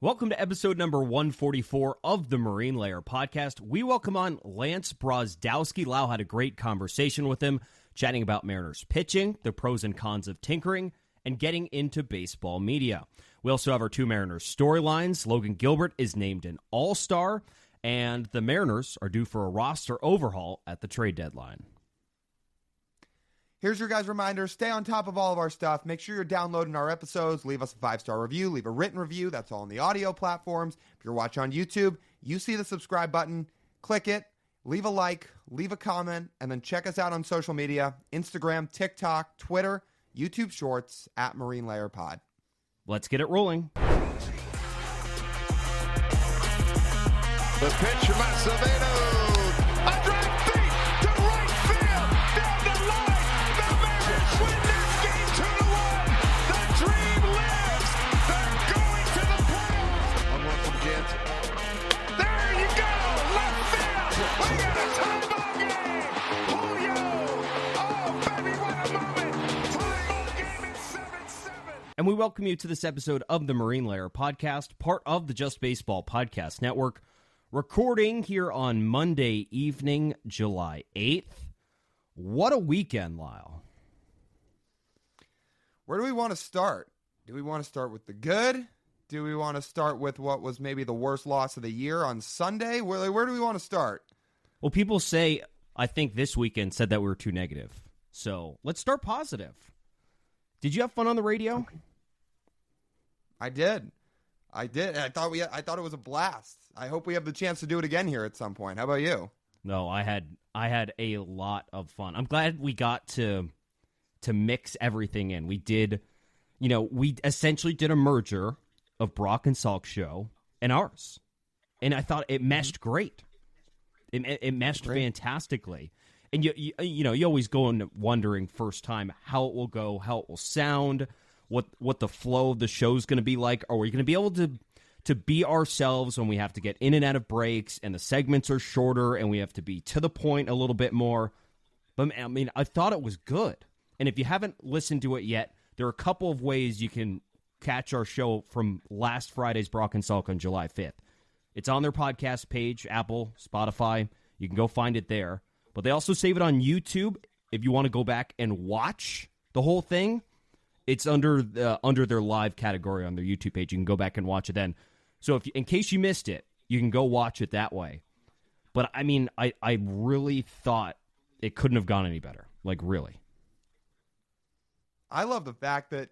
Welcome to episode number 144 of the Marine Layer podcast. We welcome on Lance Brozdowski. Lyle had a great conversation with him, chatting about Mariners pitching, the pros and cons of tinkering, and getting into baseball media. We also have our two Mariners storylines. Logan Gilbert is named an All-Star, and the Mariners are due for a roster overhaul at the trade deadline. Here's your guys' reminder. Stay on top of all of our stuff. Make sure you're downloading our episodes. Leave us a 5-star review. Leave a written review. That's all on the audio platforms. If you're watching on YouTube, you see the subscribe button. Click it. Leave a like. Leave a comment. And then check us out on social media. Instagram, TikTok, Twitter, YouTube Shorts, at Marine Layer Pod. Let's get it rolling. The pitch from Acevedo. A drive deep to right field. Down the line. The Mariners win this game 2-1. The dream lives. They're going to the playoffs. 1-1 from Jansen. There you go. Left field. We got a tie ball game. Julio. Oh, baby, what a moment. Tie ball game at 7-7. And we welcome you to this episode of the Marine Layer podcast, part of the Just Baseball Podcast Network. Recording here on Monday evening, July 8th. What a weekend, Lyle. Where do we want to start? Do we want to start with the good? Do we want to start with what was maybe the worst loss of the year on Sunday? Where do we want to start? Well, people say, I think this weekend said that we were too negative. So let's start positive. Did you have fun on the radio? I did. I thought it was a blast. I hope we have the chance to do it again here at some point. How about you? No, I had a lot of fun. I'm glad we got to mix everything in. We did, we essentially did a merger of Brock and Salk's show and ours. And I thought it meshed great. It meshed fantastically. And you always go in wondering first time how it will go, how it will sound, what the flow of the show is going to be like. Are we going to be able to be ourselves when we have to get in and out of breaks and the segments are shorter and we have to be to the point a little bit more? But I mean, I thought it was good. And if you haven't listened to it yet, there are a couple of ways you can catch our show from last Friday's Brock and Salk on July 5th. It's on their podcast page, Apple, Spotify. You can go find it there. But they also save it on YouTube if you want to go back and watch the whole thing. It's under their live category on their YouTube page. You can go back and watch it then. So in case you missed it, you can go watch it that way. But, I mean, I really thought it couldn't have gone any better. Like, really. I love the fact that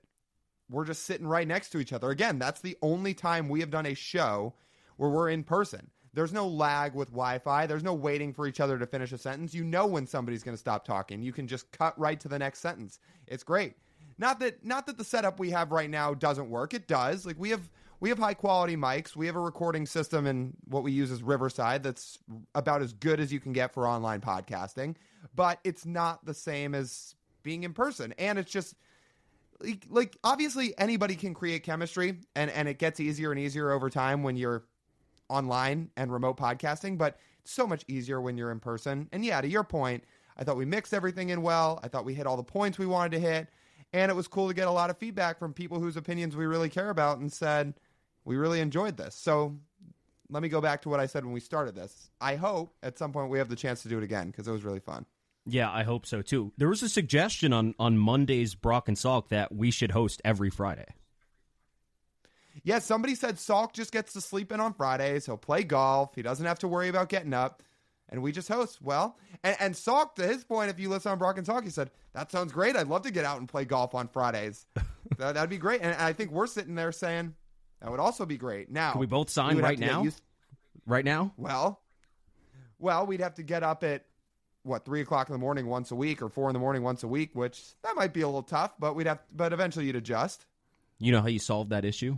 we're just sitting right next to each other. Again, that's the only time we have done a show where we're in person. There's no lag with Wi-Fi. There's no waiting for each other to finish a sentence. You know when somebody's going to stop talking. You can just cut right to the next sentence. It's great. Not that the setup we have right now doesn't work. It does. Like we have high quality mics. We have a recording system and what we use is Riverside that's about as good as you can get for online podcasting, but it's not the same as being in person. And it's just like obviously anybody can create chemistry and it gets easier and easier over time when you're online and remote podcasting, but it's so much easier when you're in person. And yeah, to your point, I thought we mixed everything in well. I thought we hit all the points we wanted to hit. And it was cool to get a lot of feedback from people whose opinions we really care about and said, we really enjoyed this. So let me go back to what I said when we started this. I hope at some point we have the chance to do it again because it was really fun. Yeah, I hope so too. There was a suggestion on Monday's Brock and Salk that we should host every Friday. Yeah, somebody said Salk just gets to sleep in on Fridays. He'll play golf. He doesn't have to worry about getting up. And we just host. Well, and Salk, to his point, if you listen on Brock and Salk, he said, that sounds great. I'd love to get out and play golf on Fridays. That'd be great. And I think we're sitting there saying, that would also be great. Now, can we both sign right now? Right now? Well, we'd have to get up at, 3 o'clock in the morning once a week or 4 in the morning once a week, which that might be a little tough, but but eventually you'd adjust. You know how you solve that issue?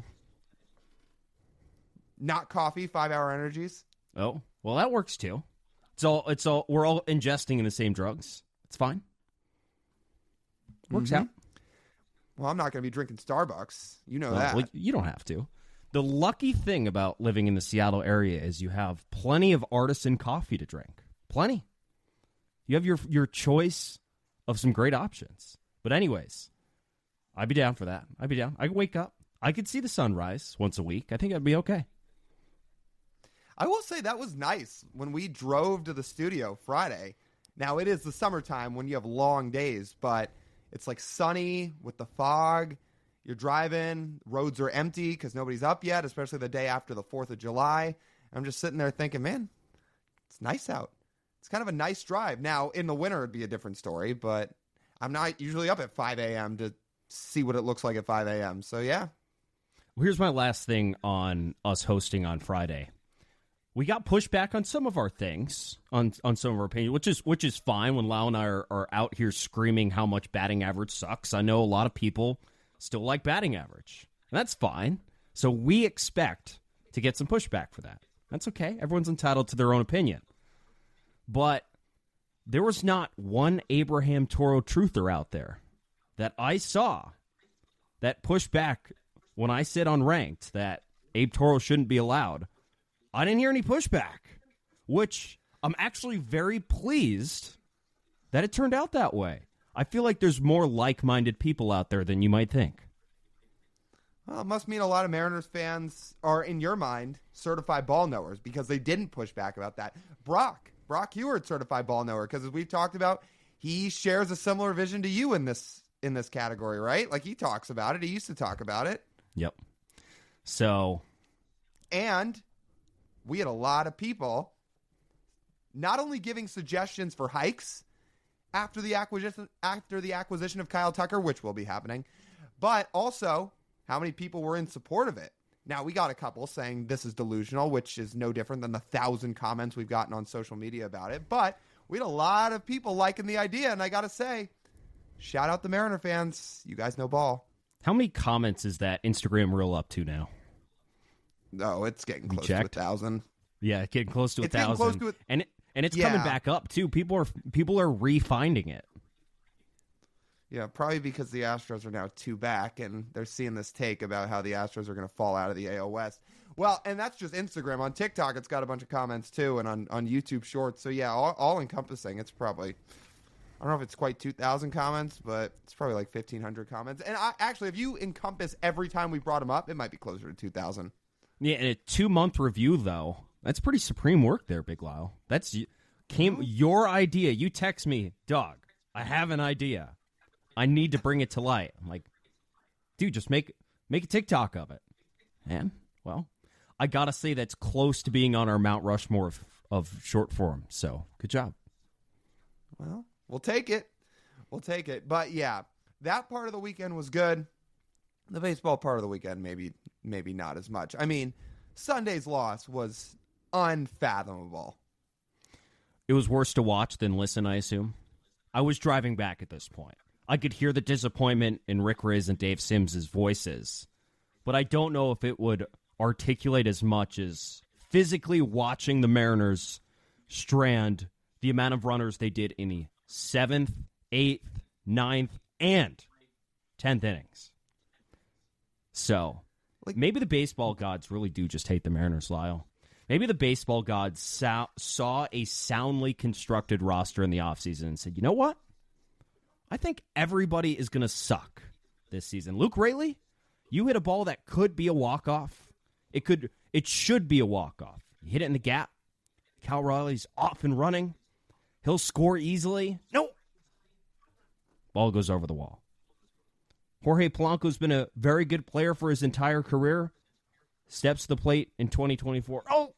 Not coffee, 5-hour energies. Oh, well, that works too. It's all. We're all ingesting in the same drugs. It's fine. Works out. Well, I'm not going to be drinking Starbucks. You know that. Well, you don't have to. The lucky thing about living in the Seattle area is you have plenty of artisan coffee to drink. Plenty. You have your choice of some great options. But anyways, I'd be down for that. I'd be down. I wake up. I could see the sunrise once a week. I think I'd be okay. I will say that was nice when we drove to the studio Friday. Now, it is the summertime when you have long days, but it's like sunny with the fog. You're driving. Roads are empty because nobody's up yet, especially the day after the 4th of July. I'm just sitting there thinking, man, it's nice out. It's kind of a nice drive. Now, in the winter, it'd be a different story, but I'm not usually up at 5 a.m. to see what it looks like at 5 a.m. So, yeah. Well, here's my last thing on us hosting on Friday. We got pushback on some of our things, on some of our opinions, which is fine when Lyle and I are out here screaming how much batting average sucks. I know a lot of people still like batting average, and that's fine. So we expect to get some pushback for that. That's okay. Everyone's entitled to their own opinion. But there was not one Abraham Toro truther out there that I saw that pushed back when I said on Ranked that Abe Toro shouldn't be allowed. I didn't hear any pushback, which I'm actually very pleased that it turned out that way. I feel like there's more like-minded people out there than you might think. Well, it must mean a lot of Mariners fans are, in your mind, certified ball knowers because they didn't push back about that. Brock Heward, certified ball knower, because as we've talked about, he shares a similar vision to you in this category, right? Like, he talks about it. He used to talk about it. Yep. So. And we had a lot of people not only giving suggestions for hikes after the acquisition of Kyle Tucker, which will be happening, but also how many people were in support of it. Now, we got a couple saying this is delusional, which is no different than the 1,000 comments we've gotten on social media about it. But we had a lot of people liking the idea, and I got to say, shout out the Mariner fans. You guys know ball. How many comments is that Instagram reel up to now? No, it's getting close to 1,000. Yeah, getting close to 1,000. Close to and it's coming back up too. People are re-finding it. Yeah, probably because the Astros are now 2 back, and they're seeing this take about how the Astros are going to fall out of the AL West. Well, and that's just Instagram. On TikTok, it's got a bunch of comments too, and on YouTube Shorts. So yeah, all encompassing. It's probably, I don't know if it's quite 2,000 comments, but it's probably like 1,500 comments. And actually, if you encompass every time we brought them up, it might be closer to 2,000. Yeah, and a 2-month review though. That's pretty supreme work there, Big Lyle. That's your idea. You text me, dog, I have an idea. I need to bring it to light. I'm like, dude, just make a TikTok of it. And, well, I got to say that's close to being on our Mount Rushmore of short form. So, good job. Well, we'll take it. But, yeah, that part of the weekend was good. The baseball part of the weekend, maybe not as much. I mean, Sunday's loss was unfathomable. It was worse to watch than listen, I assume. I was driving back at this point. I could hear the disappointment in Rick Riz and Dave Sims' voices, but I don't know if it would articulate as much as physically watching the Mariners strand the amount of runners they did in the 7th, 8th, 9th, and 10th innings. So, maybe the baseball gods really do just hate the Mariners, Lyle. Maybe the baseball gods saw a soundly constructed roster in the offseason and said, you know what? I think everybody is going to suck this season. Luke Raley, you hit a ball that could be a walk-off. It should be a walk-off. You hit it in the gap. Cal Raleigh's off and running. He'll score easily. Nope. Ball goes over the wall. Jorge Polanco's been a very good player for his entire career. Steps to the plate in 2024. Oh!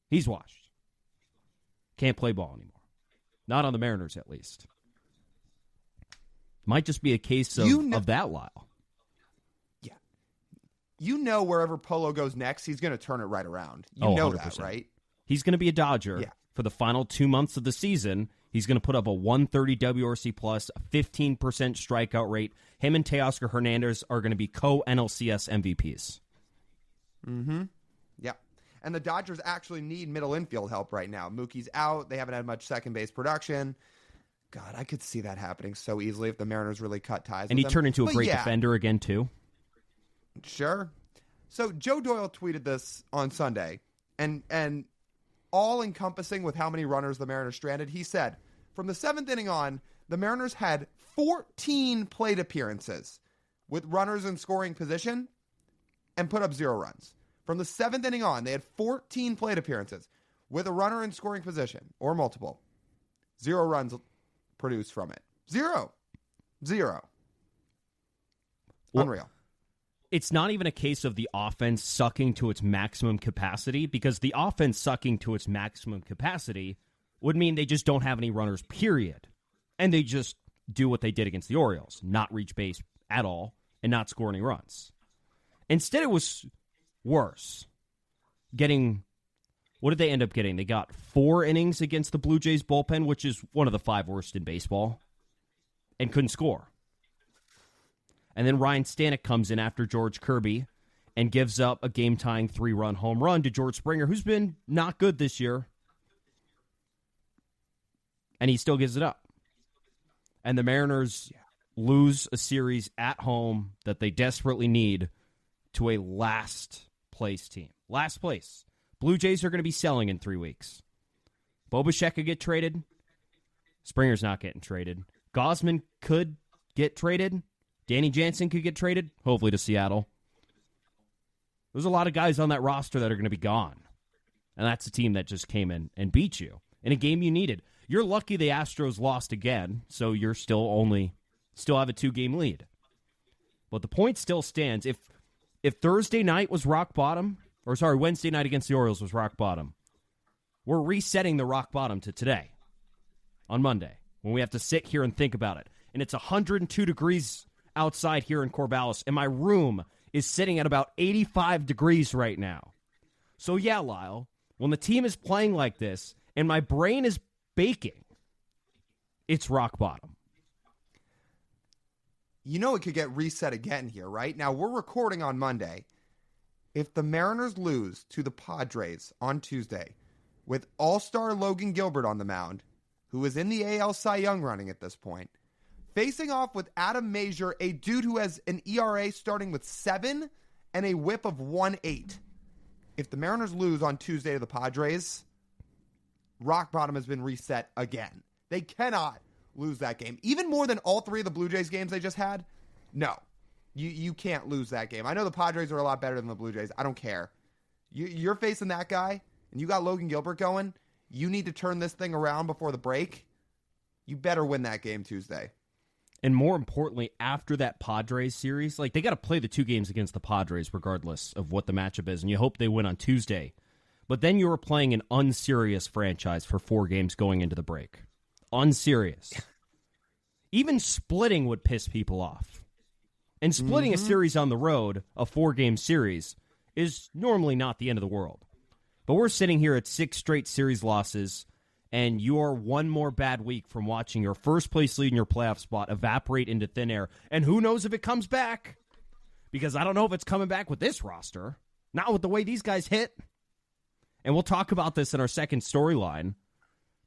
He's washed. Can't play ball anymore. Not on the Mariners, at least. Might just be a case of that, Lyle. Yeah. You know wherever Polo goes next, he's going to turn it right around. You know 100%. That, right? He's going to be a Dodger for the final 2 months of the season. He's going to put up a 130 WRC plus, a 15% strikeout rate. Him and Teoscar Hernandez are going to be co-NLCS MVPs. Mm-hmm. Yeah. And the Dodgers actually need middle infield help right now. Mookie's out. They haven't had much second base production. God, I could see that happening so easily if the Mariners really cut ties. And he turned into a great defender again, too. Sure. So Joe Doyle tweeted this on Sunday, and all encompassing with how many runners the Mariners stranded. He said, from the 7th inning on, the Mariners had 14 plate appearances with runners in scoring position and put up 0 runs. From the 7th inning on, they had 14 plate appearances with a runner in scoring position or multiple. 0 runs produced from it. 0. Unreal. It's not even a case of the offense sucking to its maximum capacity, because the offense sucking to its maximum capacity would mean they just don't have any runners, period. And they just do what they did against the Orioles, not reach base at all and not score any runs. Instead, it was worse. What did they end up getting? They got 4 innings against the Blue Jays bullpen, which is one of the 5 worst in baseball, and couldn't score. And then Ryan Stanek comes in after George Kirby and gives up a game-tying 3-run home run to George Springer, who's been not good this year. And he still gives it up. And the Mariners lose a series at home that they desperately need to a last-place team. Last place. Blue Jays are going to be selling in 3 weeks. Bo Bichette could get traded. Springer's not getting traded. Gausman could get traded. Danny Jansen could get traded, hopefully to Seattle. There's a lot of guys on that roster that are going to be gone. And that's a team that just came in and beat you in a game you needed. You're lucky the Astros lost again, so you're still have a 2-game lead. But the point still stands. If Thursday night was rock bottom, Wednesday night against the Orioles was rock bottom, we're resetting the rock bottom to today, on Monday, when we have to sit here and think about it. And it's 102 degrees outside here in Corvallis, and my room is sitting at about 85 degrees right now. So yeah, Lyle, when the team is playing like this and my brain is baking, it's rock bottom. You know it could get reset again here, right? Now, we're recording on Monday. If the Mariners lose to the Padres on Tuesday with All-Star Logan Gilbert on the mound, who is in the AL Cy Young running at this point, facing off with Adam Mazur, a dude who has an ERA starting with 7 and a whip of 1.8. If the Mariners lose on Tuesday to the Padres, rock bottom has been reset again. They cannot lose that game. Even more than all 3 of the Blue Jays games they just had? No. You can't lose that game. I know the Padres are a lot better than the Blue Jays. I don't care. You're facing that guy, and you got Logan Gilbert going. You need to turn this thing around before the break. You better win that game Tuesday. And more importantly, after that Padres series, they got to play the 2 games against the Padres regardless of what the matchup is, and you hope they win on Tuesday. But then you were playing an unserious franchise for 4 games going into the break. Unserious. Even splitting would piss people off. And splitting a series on the road, a 4-game series, is normally not the end of the world. But we're sitting here at 6 straight series losses, and you're one more bad week from watching your first-place lead in your playoff spot evaporate into thin air. And who knows if it comes back? Because I don't know if it's coming back with this roster. Not with the way these guys hit. And we'll talk about this in our second storyline.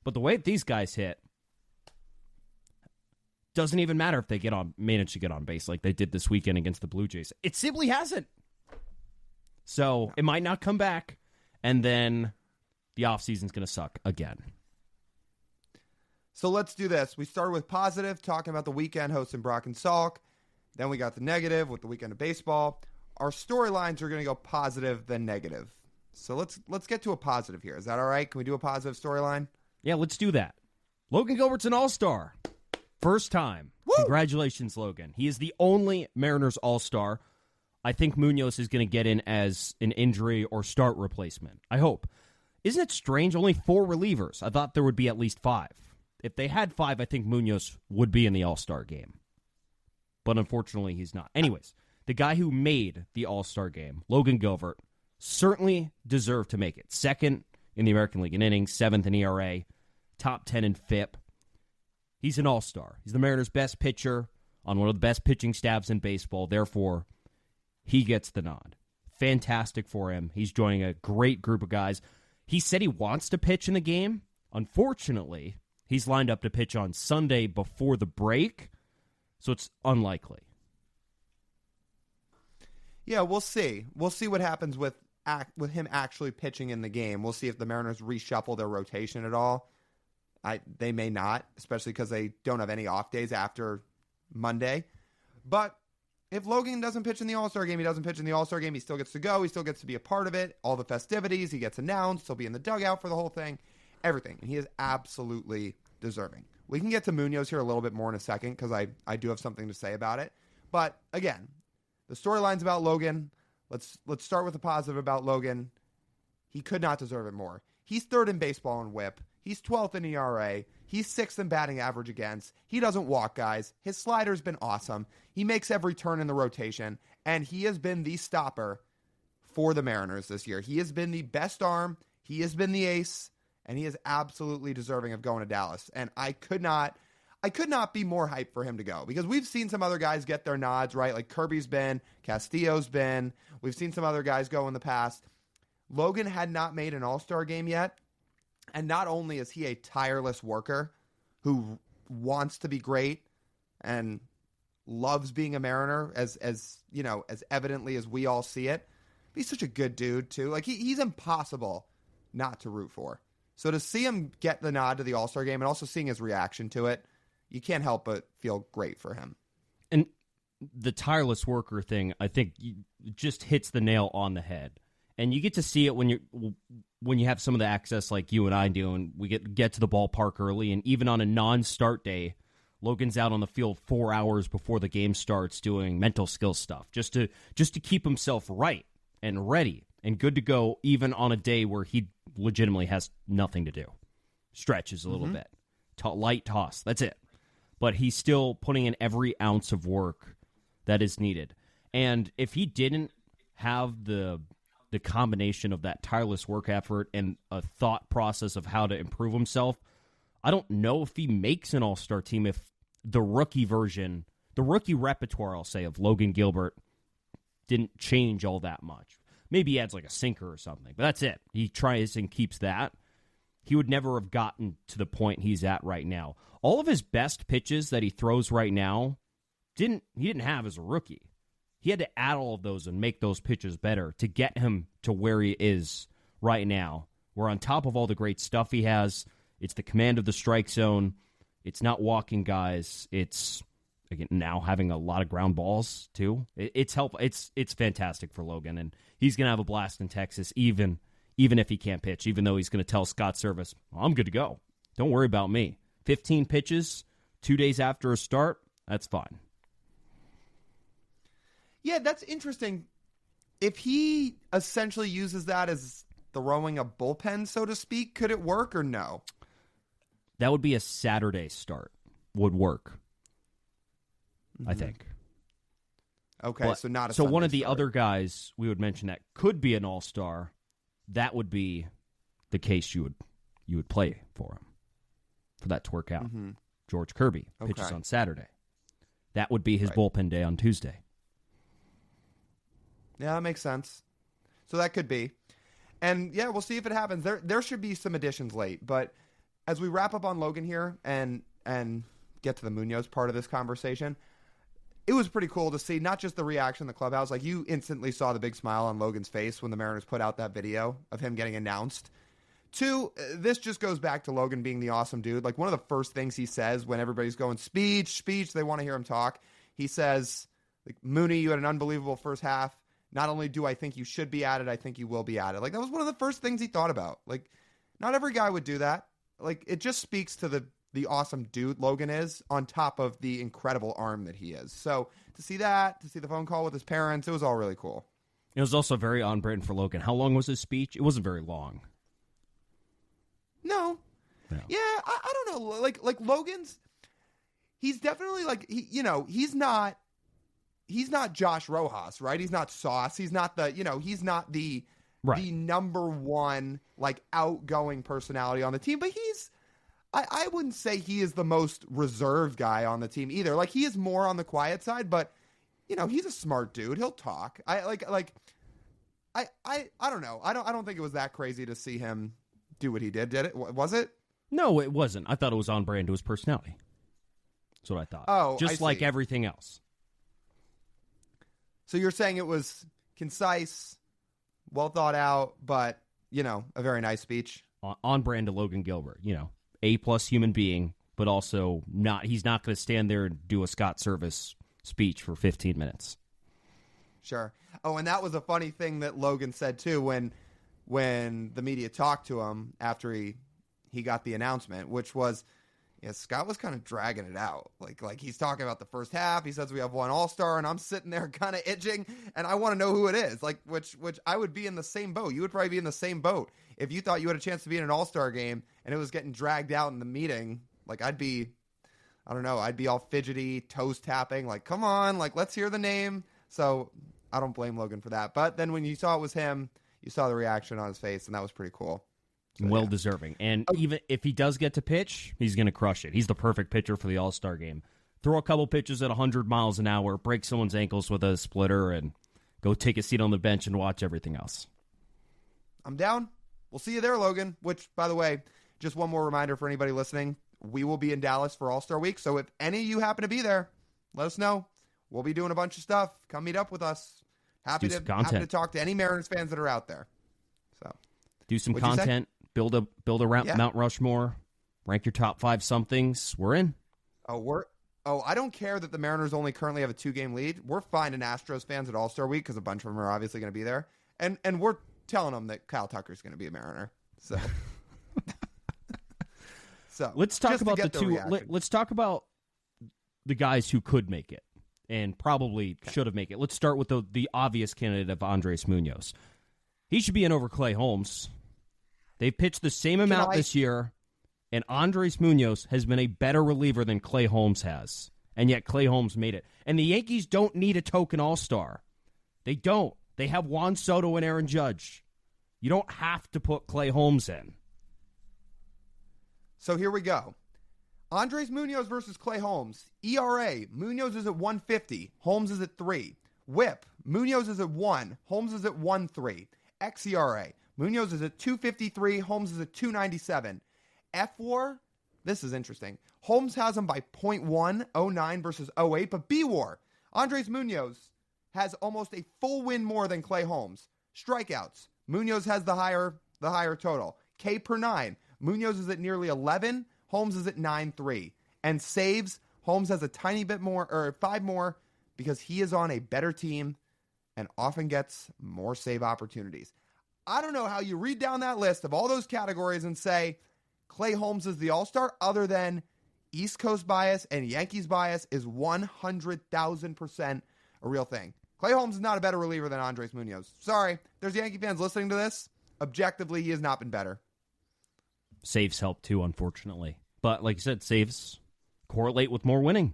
But the way these guys hit, doesn't even matter if they manage to get on base like they did this weekend against the Blue Jays. It simply hasn't. So it might not come back, and then the offseason's going to suck again. So let's do this. We started with positive, talking about the weekend hosting Brock and Salk. Then we got the negative with the weekend of baseball. Our storylines are going to go positive, then negative. So let's get to a positive here. Is that all right? Can we do a positive storyline? Yeah, let's do that. Logan Gilbert's an All-Star. First time. Woo! Congratulations, Logan. He is the only Mariners All-Star. I think Munoz is going to get in as an injury or start replacement. I hope. Isn't it strange? Only 4 relievers. I thought there would be at least 5. If they had 5, I think Munoz would be in the All-Star game. But unfortunately, he's not. Anyways, the guy who made the All-Star game, Logan Gilbert, certainly deserved to make it. 2nd in the American League in innings, 7th in ERA, top 10 in FIP. He's an all-star. He's the Mariners' best pitcher on one of the best pitching staffs in baseball. Therefore, he gets the nod. Fantastic for him. He's joining a great group of guys. He said he wants to pitch in the game. Unfortunately, he's lined up to pitch on Sunday before the break, so it's unlikely. Yeah, we'll see. We'll see what happens with him actually pitching in the game. We'll see if the Mariners reshuffle their rotation at all. They may not, especially because they don't have any off days after Monday. But if Logan doesn't pitch in the All-Star game, he doesn't pitch in the All-Star game. He still gets to go. He still gets to be a part of it. All the festivities. He gets announced. He'll be in the dugout for the whole thing. Everything. And he is absolutely deserving. We can get to Munoz here a little bit more in a second because I do have something to say about it. But, again, the storyline's about Logan. Let's start with the positive about Logan. He could not deserve it more. He's third in baseball in WHIP. He's 12th in ERA. He's 6th in batting average against. He doesn't walk guys. His slider's been awesome. He makes every turn in the rotation. And he has been the stopper for the Mariners this year. He has been the best arm. He has been the ace. And he is absolutely deserving of going to Dallas. And I could not be more hyped for him to go. Because we've seen some other guys get their nods, right? Like Kirby's been. Castillo's been. We've seen some other guys go in the past. Logan had not made an All-Star game yet. And not only is he a tireless worker who wants to be great and loves being a Mariner as you know, as evidently as we all see it, but he's such a good dude too. Like he's impossible not to root for. So to see him get the nod to the All-Star game and also seeing his reaction to it, you can't help but feel great for him. And the tireless worker thing, I think, just hits the nail on the head. And you get to see it when you have some of the access like you and I do, and we get to the ballpark early, and even on a non-start day, Logan's out on the field 4 hours before the game starts doing mental skill stuff, just to keep himself right and ready and good to go, even on a day where he legitimately has nothing to do. Stretches a little bit, light toss, that's it. But he's still putting in every ounce of work that is needed. And if he didn't have the combination of that tireless work effort and a thought process of how to improve himself, I don't know if he makes an all-star team if the rookie version, the rookie repertoire, I'll say, of Logan Gilbert didn't change all that much. Maybe he adds like a sinker or something, but that's it. He tries and keeps that. He would never have gotten to the point he's at right now. All of his best pitches that he throws right now, he didn't have as a rookie. He had to add all of those and make those pitches better to get him to where he is right now, where on top of all the great stuff he has, it's the command of the strike zone. It's not walking guys. It's, again, now having a lot of ground balls, too. It's helpful. It's fantastic for Logan, and he's going to have a blast in Texas, even if he can't pitch, even though he's going to tell Scott Service, well, I'm good to go. Don't worry about me. 15 pitches, 2 days after a start, that's fine. Yeah, that's interesting. If he essentially uses that as throwing a bullpen, so to speak, could it work or no? That would be a Saturday start. Would work, I think. Okay, but, so not a So Sunday one of the start. other guys we would mention that could be an all-star, that would be the case you would play for him, for that to work out. George Kirby pitches Okay. on Saturday. That would be his Right. bullpen day on Tuesday. Yeah, that makes sense. So that could be. And yeah, we'll see if it happens. There should be some additions late. But as we wrap up on Logan here and get to the Munoz part of this conversation, it was pretty cool to see not just the reaction in the clubhouse. Like, you instantly saw the big smile on Logan's face when the Mariners put out that video of him getting announced. Two, this just goes back to Logan being the awesome dude. Like, one of the first things he says when everybody's going speech, they want to hear him talk. He says, like, Mooney, you had an unbelievable first half. Not only do I think you should be added, I think you will be added. Like, that was one of the first things he thought about. Like, not every guy would do that. Like, it just speaks to the awesome dude Logan is, on top of the incredible arm that he is. So to see that, to see the phone call with his parents, it was all really cool. It was also very on brand for Logan. How long was his speech? It wasn't very long. No. Yeah, I don't know. Like Logan's, he's definitely like, he's not Josh Rojas, right? He's not Sauce. He's not he's not the number one, like, outgoing personality on the team, but I wouldn't say he is the most reserved guy on the team either. Like, he is more on the quiet side, but he's a smart dude. He'll talk. I don't know. I don't think it was that crazy to see him do what he did. Did it? Was it? No, it wasn't. I thought it was on brand to his personality. That's what I thought. Oh, just I like see. everything else. So you're saying it was concise, well thought out, but a very nice speech. On brand to Logan Gilbert. A+ human being, but also he's not going to stand there and do a Scott Service speech for 15 minutes. Sure. Oh, and that was a funny thing that Logan said too when the media talked to him after he got the announcement, which was, Scott was kind of dragging it out. Like he's talking about the first half. He says we have one All-Star, and I'm sitting there kind of itching, and I want to know who it is. Like, which I would be in the same boat. You would probably be in the same boat if you thought you had a chance to be in an All-Star game and it was getting dragged out in the meeting. Like, I'd be all fidgety, toes tapping. Like, come on, like let's hear the name. So I don't blame Logan for that. But then when you saw it was him, you saw the reaction on his face, and that was pretty cool. So, well deserving. And even if he does get to pitch, he's going to crush it. He's the perfect pitcher for the All-Star game. Throw a couple pitches at 100 miles an hour, break someone's ankles with a splitter, and go take a seat on the bench and watch everything else. I'm down. We'll see you there, Logan. Which, by the way, just one more reminder for anybody listening, we will be in Dallas for All-Star Week. So if any of you happen to be there, let us know. We'll be doing a bunch of stuff. Come meet up with us. Happy to talk to any Mariners fans that are out there. So do some content. Build a Mount Rushmore, rank your top 5 somethings. We're in. I don't care that the Mariners only currently have a 2-game lead. We're finding Astros fans at All-Star Week because a bunch of them are obviously going to be there. And we're telling them that Kyle Tucker's going to be a Mariner. So let's talk about the two. Let's talk about the guys who could make it and probably should have made it. Let's start with the obvious candidate of Andres Munoz. He should be in over Clay Holmes. They've pitched the same amount this year, and Andres Munoz has been a better reliever than Clay Holmes has, and yet Clay Holmes made it. And the Yankees don't need a token All-Star. They don't. They have Juan Soto and Aaron Judge. You don't have to put Clay Holmes in. So here we go. Andres Munoz versus Clay Holmes. ERA, Munoz is at 150. Holmes is at 3. WHIP, Munoz is at 1. Holmes is at 1.3. xERA, Munoz is at 253. Holmes is at 297. F-WAR, this is interesting. Holmes has him by 0.109 versus 0.8, but B-WAR, Andres Munoz has almost a full win more than Clay Holmes. Strikeouts, Munoz has the higher total. K per 9, Munoz is at nearly 11. Holmes is at 9.3. And saves, Holmes has a tiny bit more, or 5 more, because he is on a better team and often gets more save opportunities. I don't know how you read down that list of all those categories and say Clay Holmes is the All-Star other than East Coast bias and Yankees bias is 100,000% a real thing. Clay Holmes is not a better reliever than Andres Munoz. Sorry, there's Yankee fans listening to this. Objectively, he has not been better. Saves help too, unfortunately. But like you said, saves correlate with more winning.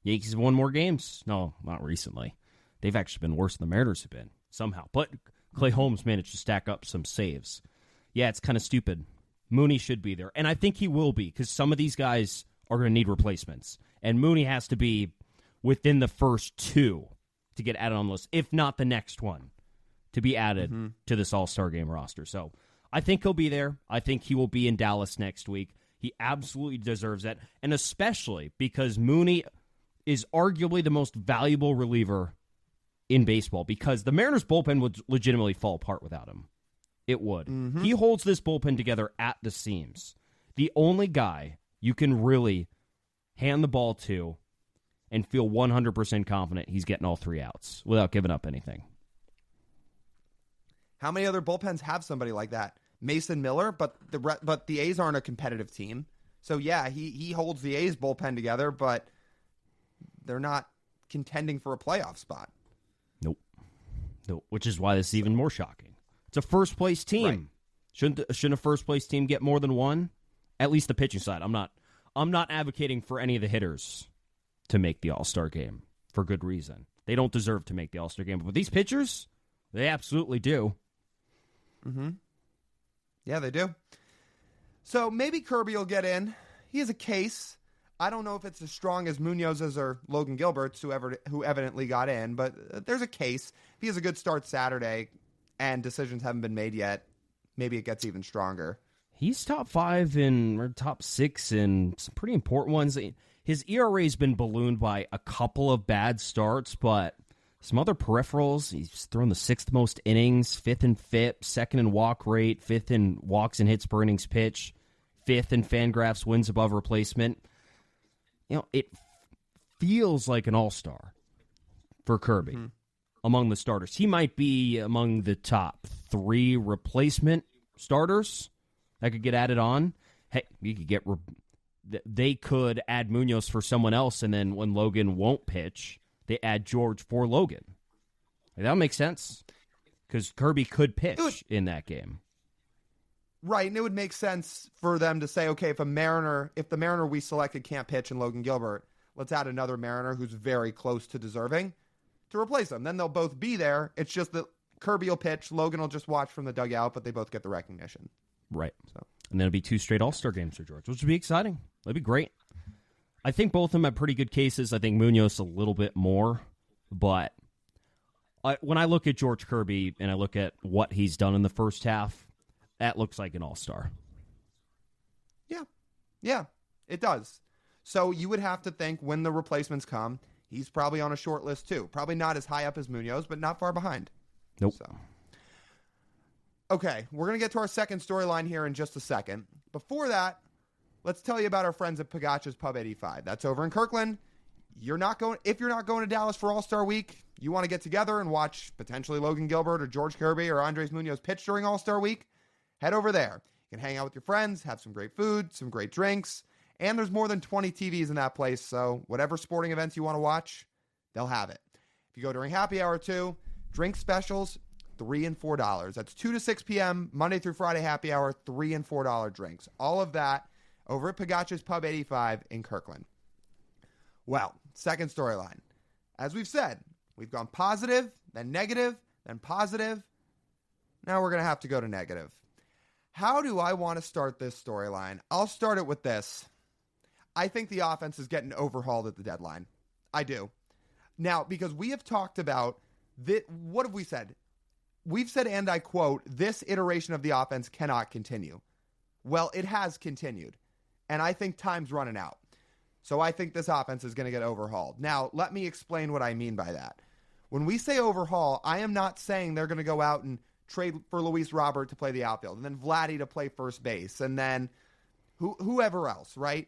Yankees have won more games. No, not recently. They've actually been worse than the Mariners have been, somehow. But Clay Holmes managed to stack up some saves. Yeah, it's kind of stupid. Mooney should be there. And I think he will be, because some of these guys are going to need replacements. And Mooney has to be within the first 2 to get added on the list, if not the next one, to be added to this All-Star Game roster. So I think he'll be there. I think he will be in Dallas next week. He absolutely deserves that. And especially because Mooney is arguably the most valuable reliever in baseball, because the Mariners bullpen would legitimately fall apart without him. It would. He holds this bullpen together at the seams. The only guy you can really hand the ball to and feel 100% confident he's getting all 3 outs without giving up anything. How many other bullpens have somebody like that? Mason Miller, but the A's aren't a competitive team. So yeah, he holds the A's bullpen together, but they're not contending for a playoff spot. Nope. Which is why this is even more shocking. It's a first place team. Right. Shouldn't a first place team get more than one? At least the pitching side. I'm not advocating for any of the hitters to make the All-Star game for good reason. They don't deserve to make the All-Star game, but these pitchers, they absolutely do. Yeah, they do. So maybe Kirby will get in. He has a case. I don't know if it's as strong as Munoz's or Logan Gilbert's, who evidently got in, but there's a case. If he has a good start Saturday and decisions haven't been made yet, maybe it gets even stronger. He's top 5 or top 6 in some pretty important ones. His ERA has been ballooned by a couple of bad starts, but some other peripherals. He's thrown the 6th most innings, 5th in FIP, 2nd in walk rate, 5th in walks and hits per innings pitch, 5th in Fangraphs wins above replacement. You know, it feels like an all-star for Kirby. among the starters. He might be among the top 3 replacement starters that could get added on. Hey, you could get they could add Munoz for someone else, and then when Logan won't pitch, they add George for Logan. That makes sense because Kirby could pitch in that game. Right, and it would make sense for them to say, okay, if the Mariner we selected can't pitch and Logan Gilbert, let's add another Mariner who's very close to deserving to replace them. Then they'll both be there. It's just that Kirby will pitch, Logan will just watch from the dugout, but they both get the recognition. Right. So, and then it'll be 2 straight All-Star games for George, which would be exciting. That'd be great. I think both of them have pretty good cases. I think Munoz a little bit more, but when I look at George Kirby and I look at what he's done in the first half, that looks like an all-star. Yeah, it does. So you would have to think when the replacements come, he's probably on a short list too. Probably not as high up as Munoz, but not far behind. Nope. So. Okay, we're going to get to our second storyline here in just a second. Before that, let's tell you about our friends at Pagacha's Pub 85. That's over in Kirkland. If you're not going to Dallas for All-Star Week, you want to get together and watch potentially Logan Gilbert or George Kirby or Andres Munoz pitch during All-Star Week, head over there. You can hang out with your friends, have some great food, some great drinks, and there's more than 20 TVs in that place, so whatever sporting events you want to watch, they'll have it. If you go during happy hour too, drink specials, $3 and $4. That's 2 to 6 p.m., Monday through Friday happy hour, $3 and $4 drinks. All of that over at Pagacha's Pub 85 in Kirkland. Well, second storyline. As we've said, we've gone positive, then negative, then positive. Now we're going to have to go to negative. How do I want to start this storyline? I'll start it with this. I think the offense is getting overhauled at the deadline. I do. Now, because we have talked about what have we said? We've said, and I quote, this iteration of the offense cannot continue. Well, it has continued. And I think time's running out. So I think this offense is going to get overhauled. Now, let me explain what I mean by that. When we say overhaul, I am not saying they're going to go out and trade for Luis Robert to play the outfield, and then Vladdy to play first base, and then whoever else, right?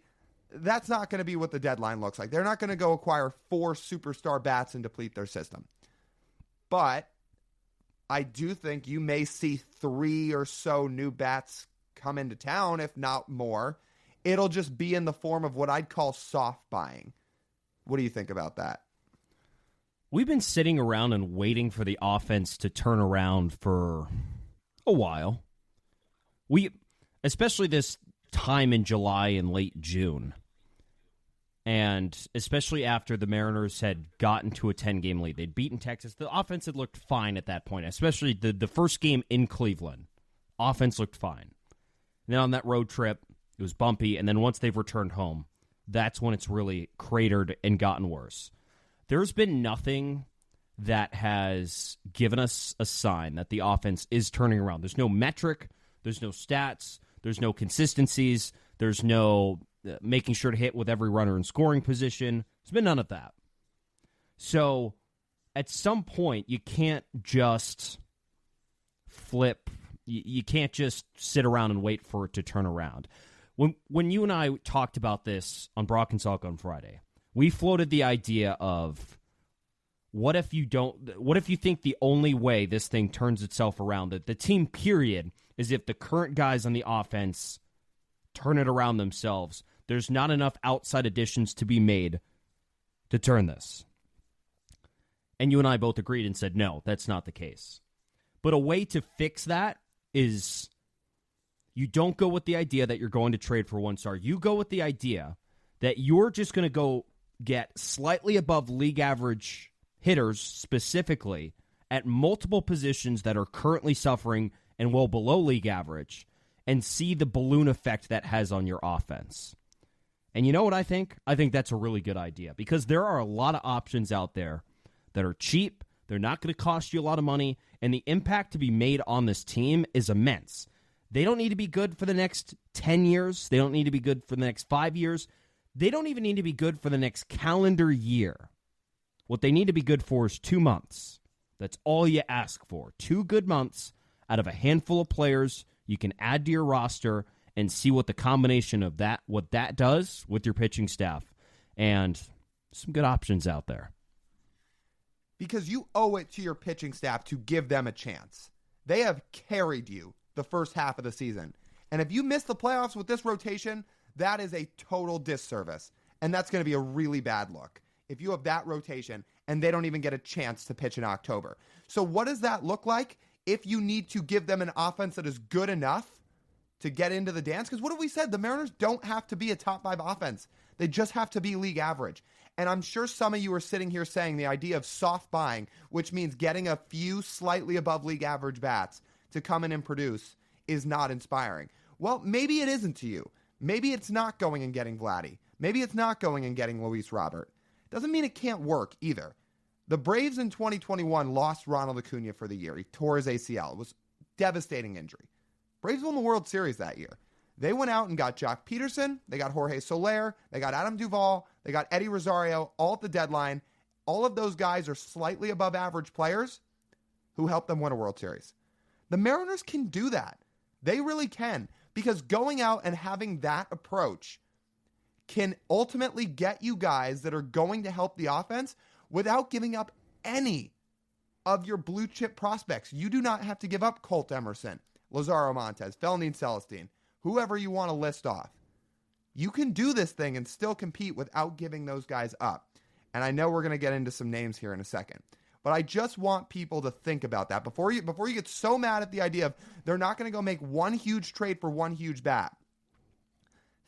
That's not going to be what the deadline looks like. They're not going to go acquire 4 superstar bats and deplete their system. But I do think you may see 3 or so new bats come into town, if not more. It'll just be in the form of what I'd call soft buying. What do you think about that? We've been sitting around and waiting for the offense to turn around for a while. Especially this time in July and late June. And especially after the Mariners had gotten to a 10-game lead. They'd beaten Texas. The offense had looked fine at that point, especially the first game in Cleveland. Offense looked fine. And then on that road trip, it was bumpy. And then once they've returned home, that's when it's really cratered and gotten worse. There's been nothing that has given us a sign that the offense is turning around. There's no metric. There's no stats. There's no consistencies. There's no making sure to hit with every runner in scoring position. There's been none of that. So at some point, you can't just flip. You can't just sit around and wait for it to turn around. When you and I talked about this on Brock and Salk on Friday, we floated the idea of what if you think the only way this thing turns itself around, that the team period, is if the current guys on the offense turn it around themselves. There's not enough outside additions to be made to turn this. And you and I both agreed and said, no, that's not the case. But a way to fix that is you don't go with the idea that you're going to trade for one star. You go with the idea that you're just going to go get slightly above league average hitters specifically at multiple positions that are currently suffering and well below league average and see the balloon effect that has on your offense. And you know what I think? I think that's a really good idea because there are a lot of options out there that are cheap. They're not going to cost you a lot of money, and the impact to be made on this team is immense. They don't need to be good for the next 10 years. They don't need to be good for the next 5 years. They don't even need to be good for the next calendar year. What they need to be good for is 2 months. That's all you ask for. 2 good months out of a handful of players you can add to your roster and see what the combination of that, what that does with your pitching staff. And some good options out there. because you owe it to your pitching staff to give them a chance. They have carried you the first half of the season. And if you miss the playoffs with this rotation, that is a total disservice. And that's going to be a really bad look if you have that rotation and they don't even get a chance to pitch in October. So what does that look like if you need to give them an offense that is good enough to get into the dance? Because what have we said? The Mariners don't have to be a top 5 offense. They just have to be league average. And I'm sure some of you are sitting here saying the idea of soft buying, which means getting a few slightly above league average bats to come in and produce, is not inspiring. Well, maybe it isn't to you. Maybe it's not going and getting Vladdy. Maybe it's not going and getting Luis Robert. Doesn't mean it can't work either. The Braves in 2021 lost Ronald Acuna for the year. He tore his ACL. It was a devastating injury. Braves won the World Series that year. They went out and got Jock Peterson. They got Jorge Soler. They got Adam Duvall. They got Eddie Rosario all at the deadline. All of those guys are slightly above average players who helped them win a World Series. The Mariners can do that. They really can, because going out and having that approach can ultimately get you guys that are going to help the offense without giving up any of your blue chip prospects. You do not have to give up Colt Emerson, Lazaro Montes, Felnine Celestine, whoever you want to list off. You can do this thing and still compete without giving those guys up. And I know we're going to get into some names here in a second, but I just want people to think about that before you get so mad at the idea of they're not going to go make one huge trade for one huge bat.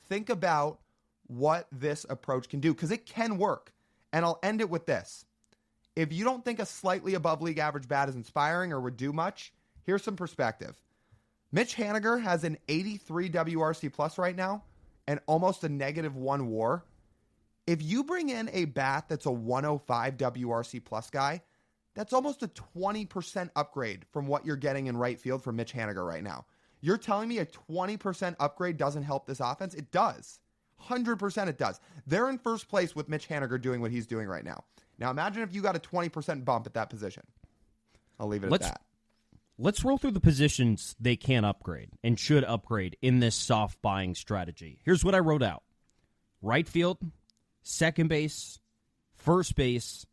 Think about what this approach can do, because it can work. And I'll end it with this. If you don't think a slightly above league average bat is inspiring or would do much, here's some perspective. Mitch Haniger has an 83 WRC plus right now and almost a -1 WAR. If you bring in a bat that's a 105 WRC plus guy, that's almost a 20% upgrade from what you're getting in right field from Mitch Haniger right now. You're telling me a 20% upgrade doesn't help this offense? It does. 100% it does. They're in first place with Mitch Haniger doing what he's doing right now. Now imagine if you got a 20% bump at that position. I'll leave it at that. Let's roll through the positions they can upgrade and should upgrade in this soft buying strategy. Here's what I wrote out. Right field, second base, first base,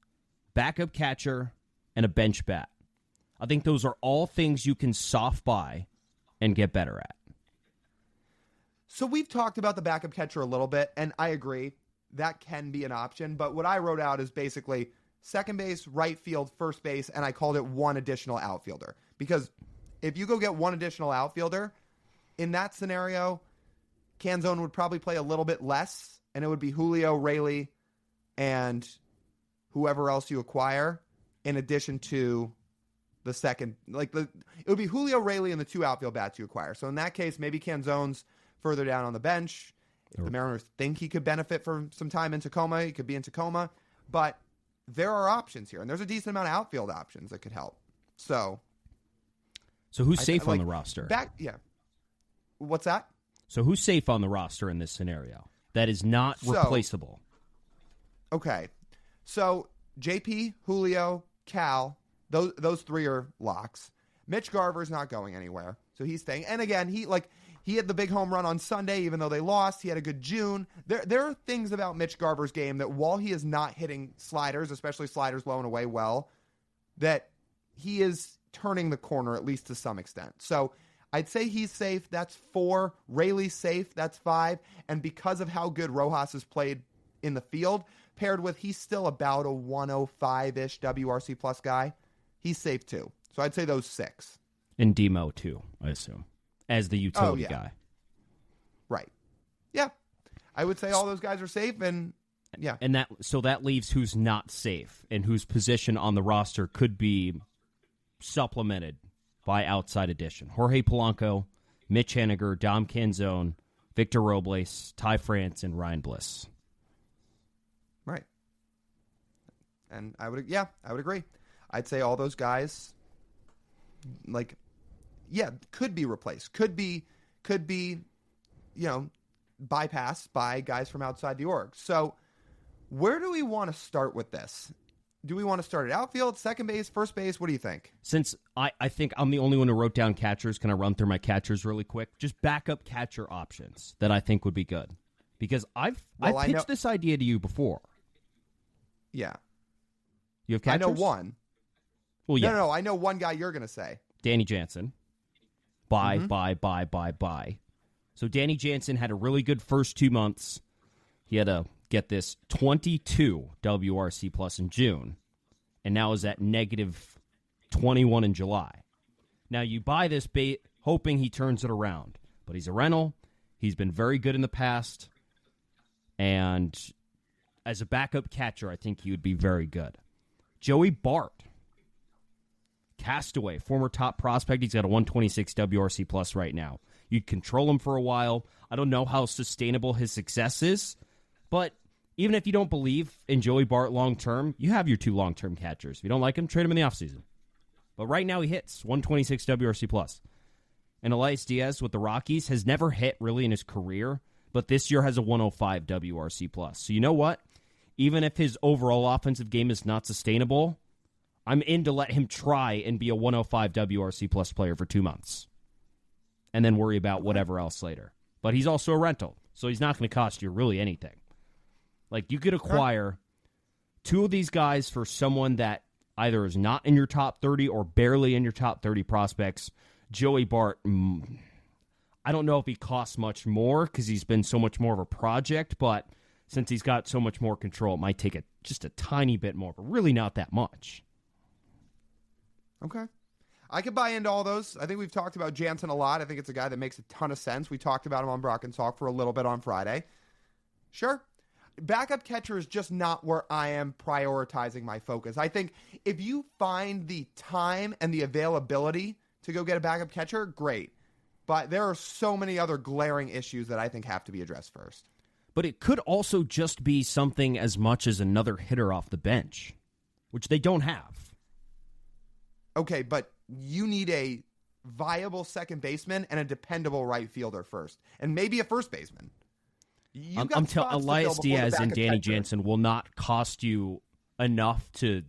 backup catcher, and a bench bat. I think those are all things you can soft buy and get better at. So we've talked about the backup catcher a little bit, and I agree. That can be an option. But what I wrote out is basically second base, right field, first base, and I called it one additional outfielder. Because if you go get one additional outfielder, in that scenario, Canzone would probably play a little bit less, and it would be Julio, Rayleigh, and whoever else you acquire, in addition to the second. It would be Julio, Rayleigh, and the 2 outfield bats you acquire. So in that case, maybe Canzone's further down on the bench. If the Mariners think he could benefit from some time in Tacoma, he could be in Tacoma. But there are options here, and there's a decent amount of outfield options that could help. So who's safe on the roster? What's that? So who's safe on the roster in this scenario that is not replaceable? Okay. So JP, Julio, Cal, those 3 are locks. Mitch Garver's not going anywhere, so he's staying. And again, he had the big home run on Sunday, even though they lost. He had a good June. There are things about Mitch Garver's game that while he is not hitting sliders, especially sliders low and away well, that he is turning the corner, at least to some extent. So I'd say he's safe. That's 4. Rayleigh's safe. That's 5. And because of how good Rojas has played in the field, paired with he's still about a 105-ish WRC plus guy, he's safe too. So I'd say those 6. And Demo too, I assume, as the utility guy. Right. Yeah. I would say all those guys are safe, and yeah. And that leaves who's not safe and whose position on the roster could be supplemented by outside addition. Jorge Polanco, Mitch Haniger, Dom Canzone, Victor Robles, Ty France, and Ryan Bliss. Right. And I would agree. I'd say all those guys, could be replaced. Could be, bypassed by guys from outside the org. So where do we want to start with this? Do we want to start at outfield, second base, first base? What do you think? Since I think I'm the only one who wrote down catchers, can I run through my catchers really quick? Just backup catcher options that I think would be good. Because I've pitched this idea to you before. Yeah. You have catchers? I know one. Well, yeah. No, I know one guy you're going to say. Danny Jansen. Buy. So Danny Jansen had a really good first 2 months. He had a, get this, 22 WRC plus in June, and now is at negative 21 in July. Now you buy this bait hoping he turns it around, but he's a rental. He's been very good in the past, and as a backup catcher, I think he would be very good. Joey Bart, Castaway, former top prospect. He's got a 126 WRC plus right now. You'd control him for a while. I don't know how sustainable his success is, but even if you don't believe in Joey Bart long-term, you have your two long-term catchers. If you don't like him, trade him in the offseason. But right now he hits 126 WRC plus. And Elias Diaz with the Rockies has never hit really in his career, but this year has a 105 WRC plus. So you know what? Even if his overall offensive game is not sustainable, I'm in to let him try and be a 105 WRC plus player for 2 months. And then worry about whatever else later. But he's also a rental, so he's not going to cost you really anything. Like, you could acquire two of these guys for someone that either is not in your top 30 or barely in your top 30 prospects. Joey Bart, I don't know if he costs much more because he's been so much more of a project, but since he's got so much more control, it might take just a tiny bit more, but really not that much. Okay. I could buy into all those. I think we've talked about Jansen a lot. I think it's a guy that makes a ton of sense. We talked about him on Brock and Salk for a little bit on Friday. Sure. Backup catcher is just not where I am prioritizing my focus. I think if you find the time and the availability to go get a backup catcher, great. But there are so many other glaring issues that I think have to be addressed first. But it could also just be something as much as another hitter off the bench, which they don't have. Okay, but you need a viable second baseman and a dependable right fielder first, and maybe a first baseman. I'm telling Elias Diaz and Danny Jansen will not cost you enough to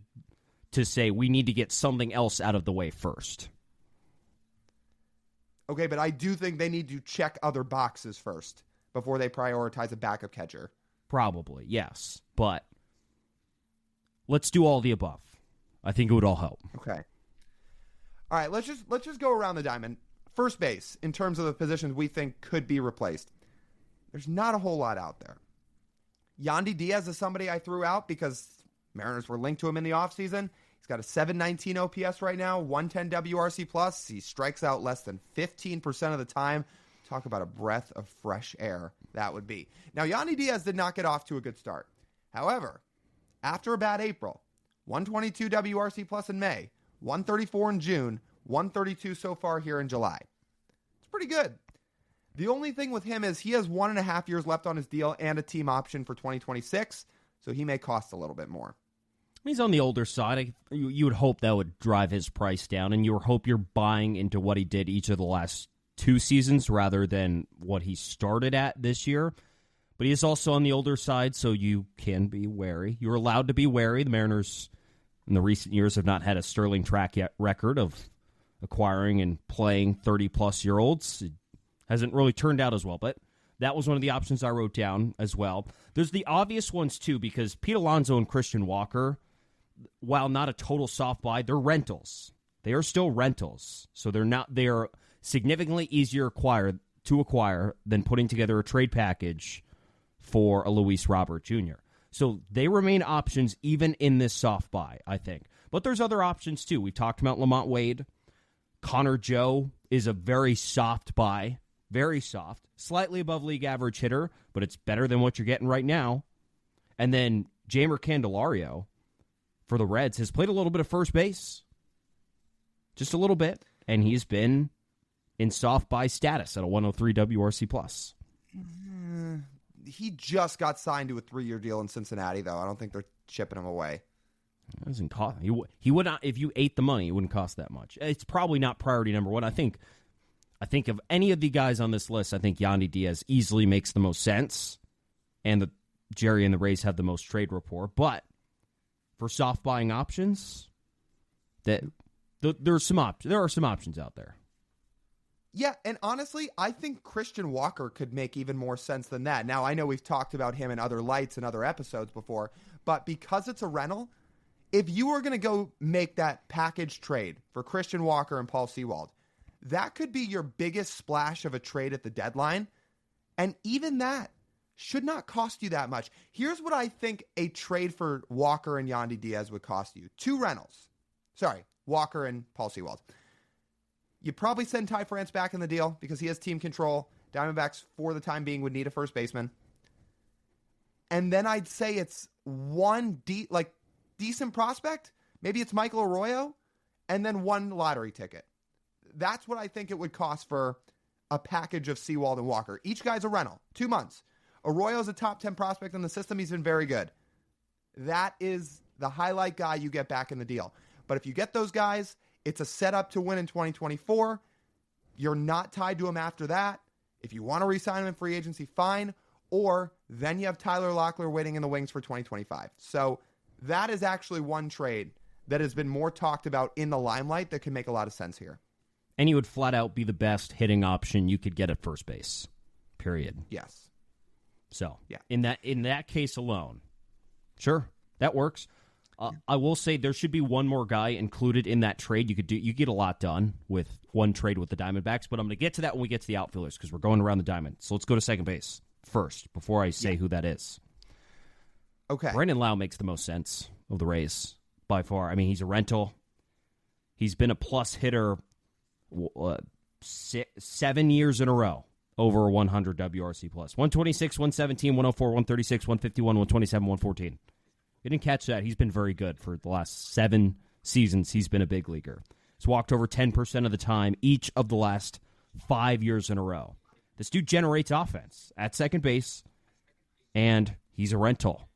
say we need to get something else out of the way first. Okay, but I do think they need to check other boxes first before they prioritize a backup catcher. Probably, yes. But let's do all the above. I think it would all help. Okay. All right, let's just go around the diamond. First base, in terms of the positions we think could be replaced. There's not a whole lot out there. Yandy Diaz is somebody I threw out because Mariners were linked to him in the offseason. He's got a 719 OPS right now, 110 WRC plus. He strikes out less than 15% of the time. Talk about a breath of fresh air that would be. Now, Yandy Diaz did not get off to a good start. However, after a bad April, 122 WRC plus in May, 134 in June, 132 so far here in July. It's pretty good. The only thing with him is he has 1.5 years left on his deal and a team option for 2026, so he may cost a little bit more. He's on the older side. You would hope that would drive his price down, and you would hope you're buying into what he did each of the last 2 seasons rather than what he started at this year. But he is also on the older side, so you can be wary. You're allowed to be wary. The Mariners in the recent years have not had a sterling track record of acquiring and playing 30-plus-year-olds. It hasn't really turned out as well, but that was one of the options I wrote down as well. There's the obvious ones, too, because Pete Alonso and Christian Walker, while not a total soft buy, they're rentals. They are still rentals, so they are significantly easier to acquire than putting together a trade package for a Luis Robert Jr. So they remain options even in this soft buy, I think. But there's other options, too. We talked about Lamont Wade. Connor Joe is a very soft buy. Very soft. Slightly above league average hitter, but it's better than what you're getting right now. And then Jeimer Candelario for the Reds has played a little bit of first base. Just a little bit. And he's been in soft buy status at a 103 WRC plus. He just got signed to a 3-year deal in Cincinnati, though. I don't think they're shipping him away. It doesn't cost. He would not, if you ate the money, it wouldn't cost that much. It's probably not priority number one. I think of any of the guys on this list, I think Yandy Diaz easily makes the most sense, and Jerry and the Rays have the most trade rapport. But for soft buying options, there are some options out there. Yeah, and honestly, I think Christian Walker could make even more sense than that. Now, I know we've talked about him in other lights and other episodes before, but because it's a rental, if you were going to go make that package trade for Christian Walker and Paul Sewald, that could be your biggest splash of a trade at the deadline. And even that should not cost you that much. Here's what I think a trade for Walker and Yandy Diaz would cost you. 2 rentals. Sorry, Walker and Paul Sewald. You probably send Ty France back in the deal because he has team control. Diamondbacks, for the time being, would need a first baseman. And then I'd say it's one decent prospect. Maybe it's Michael Arroyo. And then 1 lottery ticket. That's what I think it would cost for a package of Sewald and Walker. Each guy's a rental. 2 months. Arroyo's a top 10 prospect in the system. He's been very good. That is the highlight guy you get back in the deal. But if you get those guys, it's a setup to win in 2024. You're not tied to him after that. If you want to re-sign him in free agency, fine. Or then you have Tyler Locklear waiting in the wings for 2025. So that is actually one trade that has been more talked about in the limelight that can make a lot of sense here. And he would flat out be the best hitting option you could get at first base. Period. Yes. So, yeah. in that case alone, sure, that works. I will say there should be one more guy included in that trade. You get a lot done with one trade with the Diamondbacks, but I'm going to get to that when we get to the outfielders because we're going around the diamond. So let's go to second base first before I say who that is. Okay. Brandon Lau makes the most sense of the Rays by far. I mean, he's a rental. He's been a plus hitter 7 years in a row. Over 100 WRC plus. 126, 117, 104, 136, 151, 127, 114. You didn't catch that. He's been very good for the last 7 seasons. He's been a big leaguer. He's walked over 10% of the time each of the last 5 years in a row. This dude generates offense at second base, and he's a rental.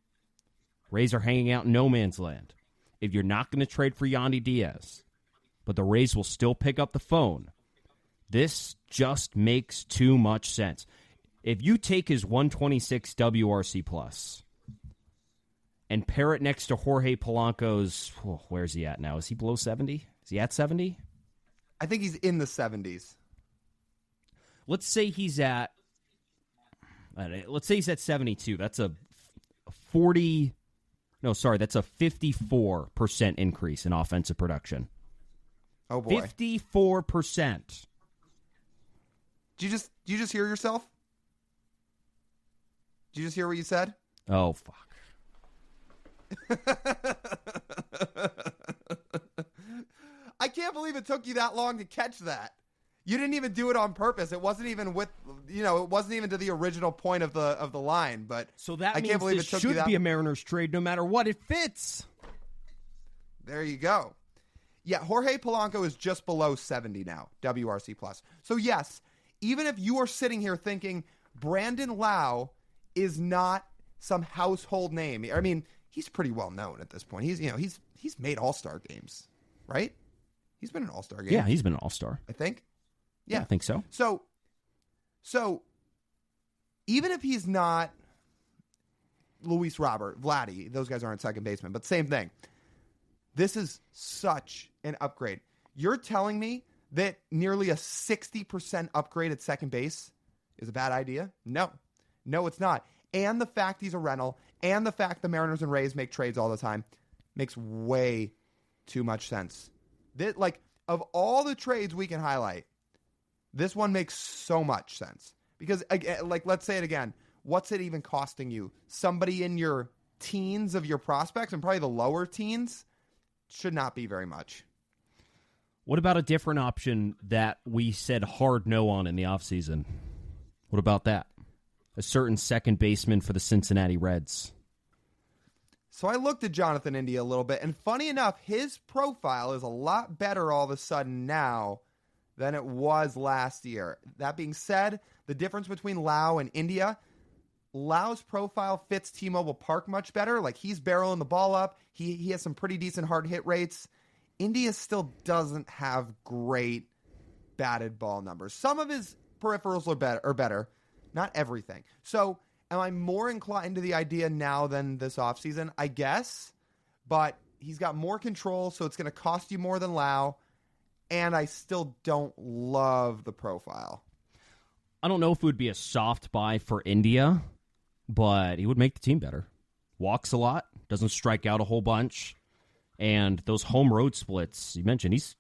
Rays are hanging out in no man's land. If you're not going to trade for Yandy Diaz, but the Rays will still pick up the phone, this just makes too much sense. If you take his 126 WRC plus and pair it next to Jorge Polanco's, where's he at now? Is he below 70? Is he at 70? I think he's in the 70s. Let's say he's at 72. That's a 54% increase in offensive production. Oh boy. 54%. Did you just hear yourself? Did you just hear what you said? Oh, fuck. I can't believe it took you that long to catch that. You didn't even do it on purpose. It wasn't even it wasn't even to the original point of the line, but so that I means can't believe this it took should you that be a Mariners trade no matter what. It fits. There you go. Yeah, Jorge Polanco is just below 70 now, WRC plus. So yes, even if you are sitting here thinking Brandon Lau is not some household name, I mean, he's pretty well known at this point. He's made All-Star games, right? He's been an All-Star game. Yeah, he's been an All-Star. I think. Yeah, I think so. So even if he's not Luis Robert, Vladdy, those guys aren't second baseman, but same thing. This is such an upgrade. You're telling me that nearly a 60% upgrade at second base is a bad idea? No, it's not. And the fact he's a rental and the fact the Mariners and Rays make trades all the time makes way too much sense. Of all the trades we can highlight, this one makes so much sense. Because, let's say it again. What's it even costing you? Somebody in your teens of your prospects, and probably the lower teens, should not be very much. What about a different option that we said hard no on in the offseason? What about that? A certain second baseman for the Cincinnati Reds. So I looked at Jonathan India a little bit, and funny enough, his profile is a lot better all of a sudden now than it was last year. That being said, the difference between Lau and India, Lau's profile fits T-Mobile Park much better. Like, he's barreling the ball up. He has some pretty decent hard hit rates. India still doesn't have great batted ball numbers. Some of his peripherals are better. Not everything. So am I more inclined to the idea now than this offseason? I guess. But he's got more control, so it's going to cost you more than Lau. And I still don't love the profile. I don't know if it would be a soft buy for India, but he would make the team better. Walks a lot, doesn't strike out a whole bunch. And those home road splits, you mentioned, he's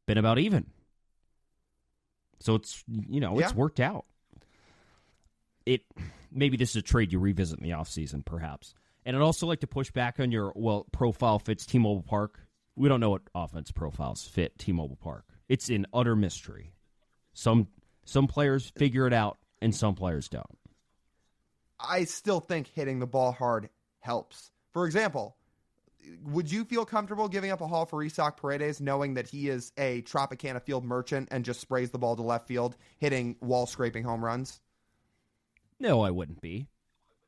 been about even. So it's, it's worked out. Maybe this is a trade you revisit in the offseason, perhaps. And I'd also like to push back on your, profile fits T-Mobile Park. We don't know what offense profiles fit T-Mobile Park. It's an utter mystery. Some players figure it out, and some players don't. I still think hitting the ball hard helps. For example, would you feel comfortable giving up a haul for Isaac Paredes knowing that he is a Tropicana field merchant and just sprays the ball to left field, hitting wall-scraping home runs? No, I wouldn't be.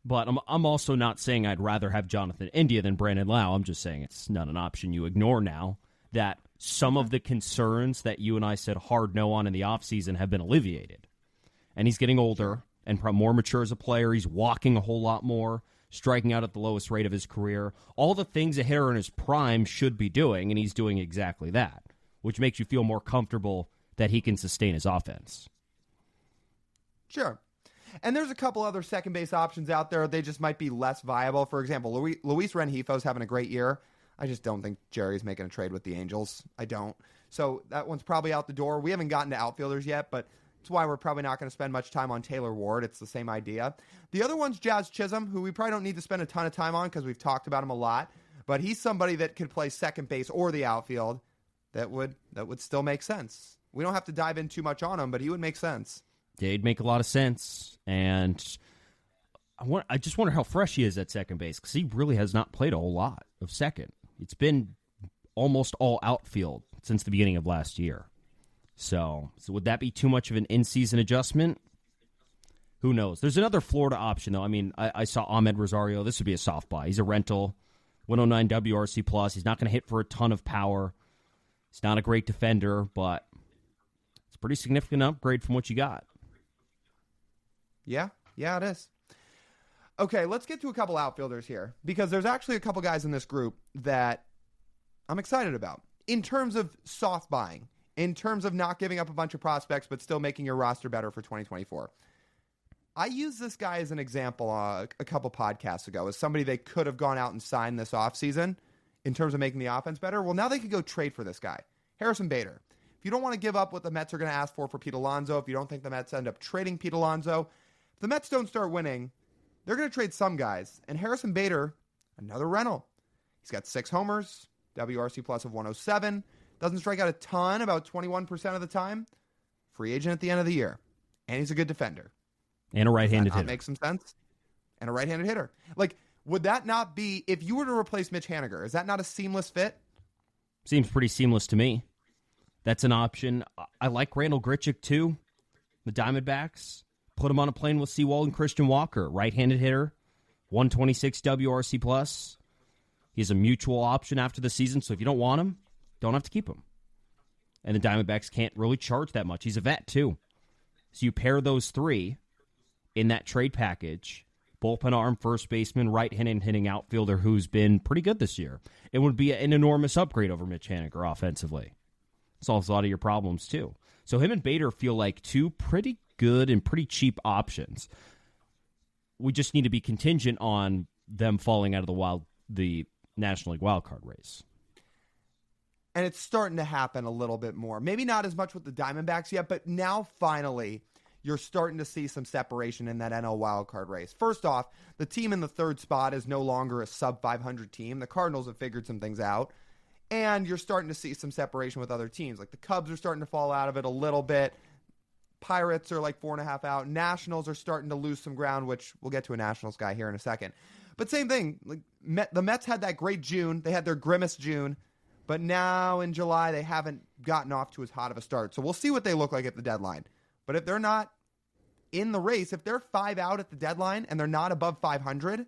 But I'm also not saying I'd rather have Jonathan India than Brandon Lau. I'm just saying it's not an option you ignore now, that some of the concerns that you and I said hard no on in the offseason have been alleviated. And he's getting older and more mature as a player. He's walking a whole lot more, striking out at the lowest rate of his career. All the things a hitter in his prime should be doing, and he's doing exactly that, which makes you feel more comfortable that he can sustain his offense. Sure. And there's a couple other second base options out there. They just might be less viable. For example, Luis Rengifo's having a great year. I just don't think Jerry's making a trade with the Angels. I don't. So that one's probably out the door. We haven't gotten to outfielders yet, but that's why we're probably not going to spend much time on Taylor Ward. It's the same idea. The other one's Jazz Chisholm, who we probably don't need to spend a ton of time on because we've talked about him a lot. But he's somebody that could play second base or the outfield that would still make sense. We don't have to dive in too much on him, but he would make sense. Yeah, he'd make a lot of sense. And I just wonder how fresh he is at second base, because he really has not played a whole lot of second. It's been almost all outfield since the beginning of last year. So would that be too much of an in-season adjustment? Who knows? There's another Florida option, though. I mean, I saw Ahmed Rosario. This would be a soft buy. He's a rental, 109 WRC+. He's not going to hit for a ton of power. He's not a great defender, but it's a pretty significant upgrade from what you got. Yeah, it is. Okay, let's get to a couple outfielders here, because there's actually a couple guys in this group that I'm excited about. In terms of soft buying, in terms of not giving up a bunch of prospects but still making your roster better for 2024. I used this guy as an example a couple podcasts ago as somebody they could have gone out and signed this offseason in terms of making the offense better. Well, now they could go trade for this guy, Harrison Bader. If you don't want to give up what the Mets are going to ask for Pete Alonso, if you don't think the Mets end up trading Pete Alonso, if the Mets don't start winning, they're going to trade some guys. And Harrison Bader, another rental. He's got 6 homers, WRC plus of 107. Doesn't strike out a ton, about 21% of the time. Free agent at the end of the year. And he's a good defender. And a right-handed hitter. That makes some sense. And a right-handed hitter. Like, would that not be, if you were to replace Mitch Haniger, is that not a seamless fit? Seems pretty seamless to me. That's an option. I like Randall Grichuk, too. The Diamondbacks. Put him on a plane with Sewald and Christian Walker. Right-handed hitter. 126 WRC plus. He's a mutual option after the season, so if you don't want him, don't have to keep him. And the Diamondbacks can't really charge that much. He's a vet, too. So you pair those three in that trade package, bullpen arm, first baseman, right-handed hitting outfielder who's been pretty good this year. It would be an enormous upgrade over Mitch Haniger offensively. Solves a lot of your problems, too. So him and Bader feel like two pretty good and pretty cheap options. We just need to be contingent on them falling out of the National League wildcard race. And it's starting to happen a little bit more. Maybe not as much with the Diamondbacks yet, but now finally you're starting to see some separation in that NL wildcard race. First off, the team in the third spot is no longer a sub-500 team. The Cardinals have figured some things out. And you're starting to see some separation with other teams. Like the Cubs are starting to fall out of it a little bit. Pirates are like 4.5 out. Nationals are starting to lose some ground, which we'll get to a Nationals guy here in a second. But same thing. Like the Mets had that great June. They had their grimmest June. But now in July, they haven't gotten off to as hot of a start. So we'll see what they look like at the deadline. But if they're not in the race, if they're 5 out at the deadline and they're not above 500,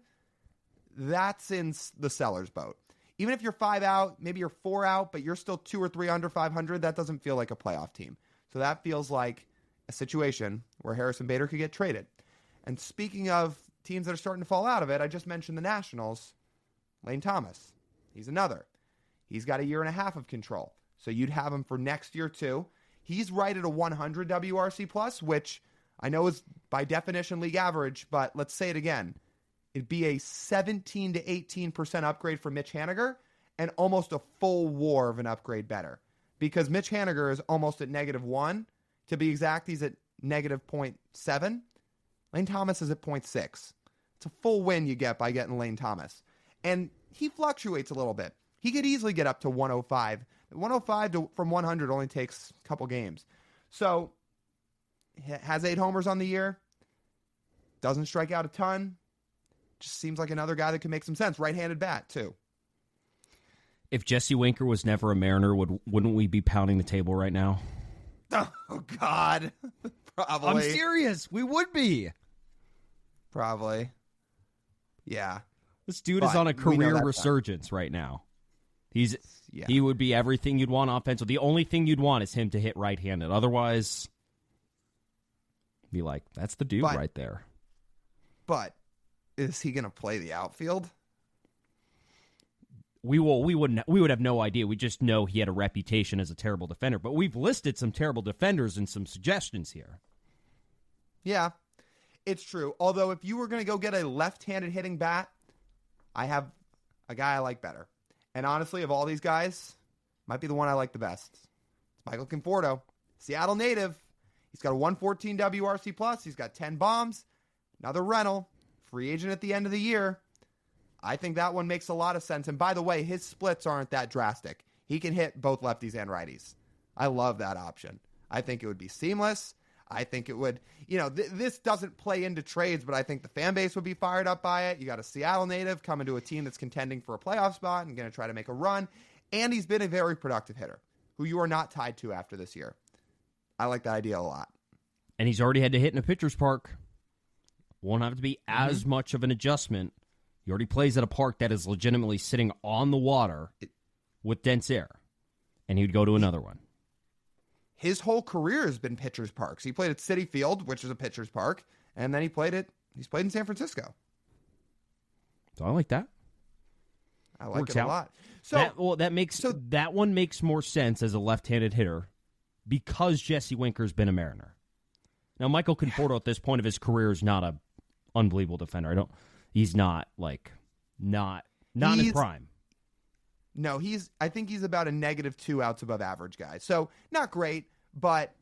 that's in the seller's boat. Even if you're 5 out, maybe you're 4 out, but you're still 2 or 3 under 500, that doesn't feel like a playoff team. So that feels like a situation where Harrison Bader could get traded. And speaking of teams that are starting to fall out of it, I just mentioned the Nationals. Lane Thomas, he's another. He's got 1.5 years of control. So you'd have him for next year too. He's right at a 100 WRC plus, which I know is by definition league average, but let's say it again. It'd be a 17 to 18% upgrade for Mitch Haniger and almost a full WAR of an upgrade better. Because Mitch Haniger is almost at -1. To be exact, he's at -0.7. Lane Thomas is at 0.6. It's a full win you get by getting Lane Thomas. And he fluctuates a little bit. He could easily get up to 105. 105 from 100 only takes a couple games. So, has 8 homers on the year. Doesn't strike out a ton. Just seems like another guy that could make some sense. Right-handed bat, too. If Jesse Winker was never a Mariner, wouldn't we be pounding the table right now? Oh, God. Probably. I'm serious. We would be. Probably. Yeah. This dude is on a career resurgence right now. He would be everything you'd want offensively. The only thing you'd want is him to hit right-handed. Otherwise, be like, that's the dude right there. But is he going to play the outfield? We would have no idea. We just know he had a reputation as a terrible defender. But we've listed some terrible defenders and some suggestions here. Yeah, it's true. Although if you were going to go get a left-handed hitting bat, I have a guy I like better. And honestly, of all these guys, might be the one I like the best. It's Michael Conforto, Seattle native. He's got a 114 WRC+. He's got 10 bombs. Another rental. Free agent at the end of the year. I think that one makes a lot of sense. And by the way, his splits aren't that drastic. He can hit both lefties and righties. I love that option. I think it would be seamless. I think it would, this doesn't play into trades, but I think the fan base would be fired up by it. You got a Seattle native coming to a team that's contending for a playoff spot and going to try to make a run. And he's been a very productive hitter who you are not tied to after this year. I like that idea a lot. And he's already had to hit in a pitcher's park. Won't have to be as much of an adjustment. He already plays at a park that is legitimately sitting on the water with dense air. And he would go to another one. His whole career has been pitcher's parks. He played at Citi Field, which is a pitcher's park, and then he's played in San Francisco. So I like that. I like it a lot. So that one makes more sense as a left-handed hitter because Jesse Winker's been a Mariner. Now Michael Conforto at this point of his career is not a unbelievable defender. He's not in his prime. No, I think he's about a -2 outs above average guy. So not great, but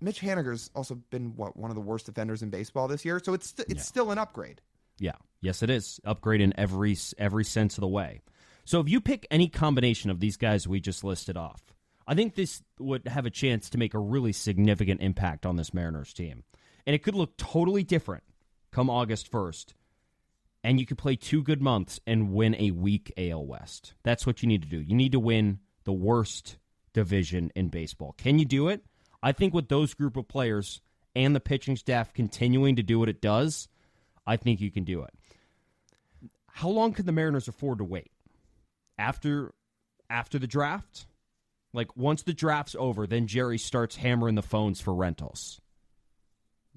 Mitch Haniger's also been one of the worst defenders in baseball this year. So it's still an upgrade. Yeah. Yes, it is. Upgrade in every sense of the way. So if you pick any combination of these guys we just listed off, I think this would have a chance to make a really significant impact on this Mariners team. And it could look totally different come August 1st. And you could play 2 good months and win a weak AL West. That's what you need to do. You need to win the worst division in baseball. Can you do it? I think with those group of players and the pitching staff continuing to do what it does, I think you can do it. How long could the Mariners afford to wait? After the draft? Like, once the draft's over, then Jerry starts hammering the phones for rentals.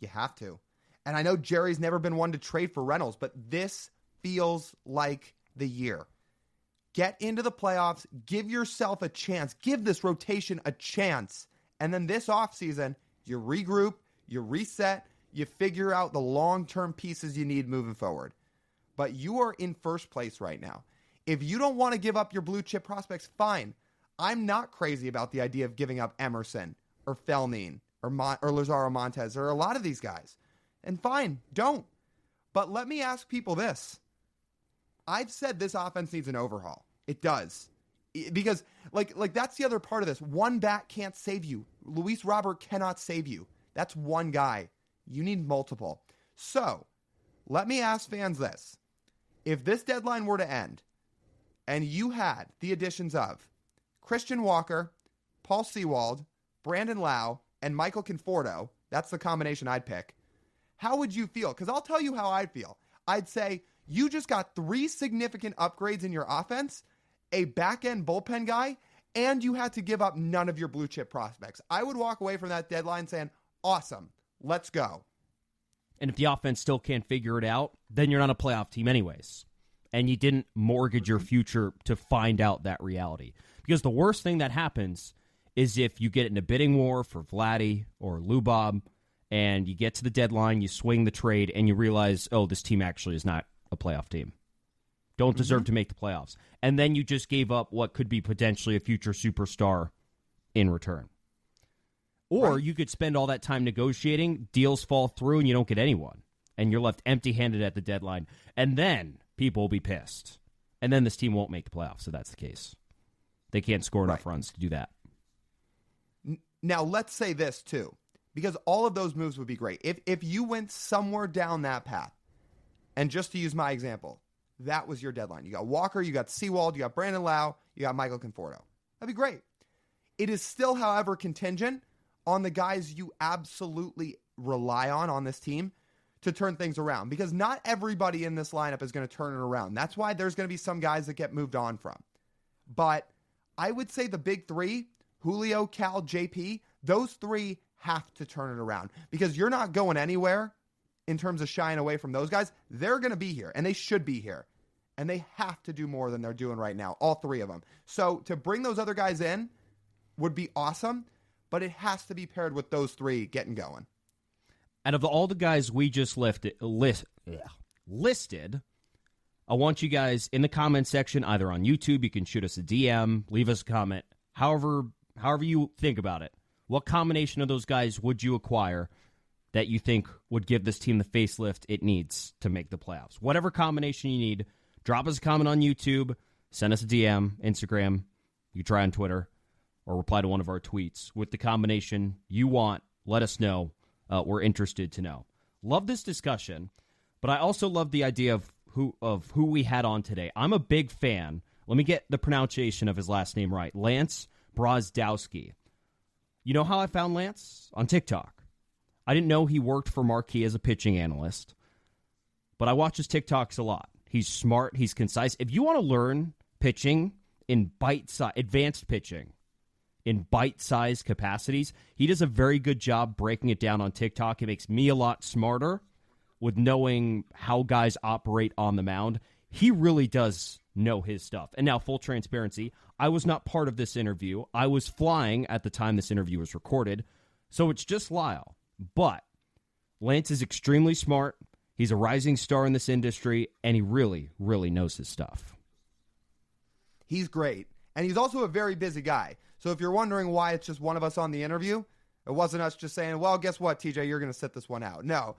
You have to. And I know Jerry's never been one to trade for Reynolds, but this feels like the year. Get into the playoffs. Give yourself a chance. Give this rotation a chance. And then this offseason, you regroup, you reset, you figure out the long-term pieces you need moving forward. But you are in first place right now. If you don't want to give up your blue-chip prospects, fine. I'm not crazy about the idea of giving up Emerson or Felnine or Lazaro Montes or a lot of these guys. And fine, don't. But let me ask people this. I've said this offense needs an overhaul. It does. Because, like that's the other part of this. One bat can't save you. Luis Robert cannot save you. That's one guy. You need multiple. So, let me ask fans this. If this deadline were to end, and you had the additions of Christian Walker, Paul Sewald, Brandon Lau, and Michael Conforto, that's the combination I'd pick. How would you feel? Because I'll tell you how I'd feel. I'd say you just got 3 significant upgrades in your offense, a back-end bullpen guy, and you had to give up none of your blue-chip prospects. I would walk away from that deadline saying, awesome, let's go. And if the offense still can't figure it out, then you're not a playoff team anyways. And you didn't mortgage your future to find out that reality. Because the worst thing that happens is if you get in a bidding war for Vladdy or Lubob, and you get to the deadline, you swing the trade, and you realize, oh, this team actually is not a playoff team. don't deserve to make the playoffs. And then you just gave up what could be potentially a future superstar in return. Or you could spend all that time negotiating, deals fall through, and you don't get anyone. And you're left empty-handed at the deadline. And then people will be pissed. And then this team won't make the playoffs, if that's the case. They can't score enough runs to do that. Now, let's say this, too, because all of those moves would be great. If you went somewhere down that path, and just to use my example, that was your deadline. You got Walker, you got Seawald, you got Brandon Lau, you got Michael Conforto. That'd be great. It is still, however, contingent on the guys you absolutely rely on this team to turn things around, because not everybody in this lineup is going to turn it around. That's why there's going to be some guys that get moved on from. But I would say the big three, Julio, Cal, JP, those three have to turn it around, because you're not going anywhere in terms of shying away from those guys. They're going to be here, and they should be here. And they have to do more than they're doing right now, all three of them. So to bring those other guys in would be awesome, but it has to be paired with those three getting going. Out of all the guys we just listed, I want you guys in the comment section, either on YouTube, you can shoot us a DM, leave us a comment, however you think about it. What combination of those guys would you acquire that you think would give this team the facelift it needs to make the playoffs? Whatever combination you need, drop us a comment on YouTube, send us a DM, Instagram, you can try on Twitter, or reply to one of our tweets with the combination you want. Let us know. We're interested to know. Love this discussion, but I also love the idea of who we had on today. I'm a big fan. Let me get the pronunciation of his last name right. Lance Brozdowski. You know how I found Lance? On TikTok. I didn't know he worked for Marquee as a pitching analyst, but I watch his TikToks a lot. He's smart. He's concise. If you want to learn pitching in advanced pitching, in bite-sized capacities, he does a very good job breaking it down on TikTok. It makes me a lot smarter with knowing how guys operate on the mound. He really does know his stuff. And now, full transparency, I was not part of this interview. I was flying at the time this interview was recorded, so it's just Lyle. But Lance is extremely smart. He's a rising star in this industry, and he really, really knows his stuff. He's great. And he's also a very busy guy. So if you're wondering why it's just one of us on the interview, it wasn't us just saying, well, guess what, TJ, you're going to sit this one out. No,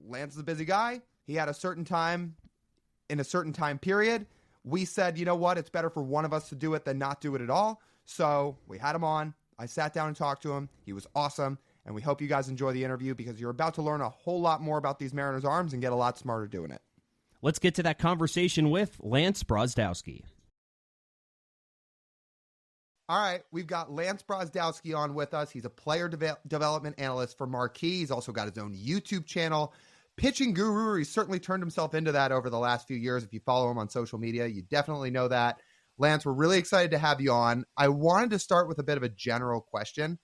Lance is a busy guy. He had a certain time in a certain time period. We said, you know what, it's better for one of us to do it than not do it at all. So we had him on. I sat down and talked to him. He was awesome. And we hope you guys enjoy the interview, because you're about to learn a whole lot more about these Mariners arms and get a lot smarter doing it. Let's get to that conversation with Lance Brozdowski. All right, we've got Lance Brozdowski on with us. He's a player development analyst for Marquee. He's also got his own YouTube channel, Pitching Guru. He's certainly turned himself into that over the last few years. If you follow him on social media, you definitely know that. Lance, we're really excited to have you on. I wanted to start with a bit of a general question.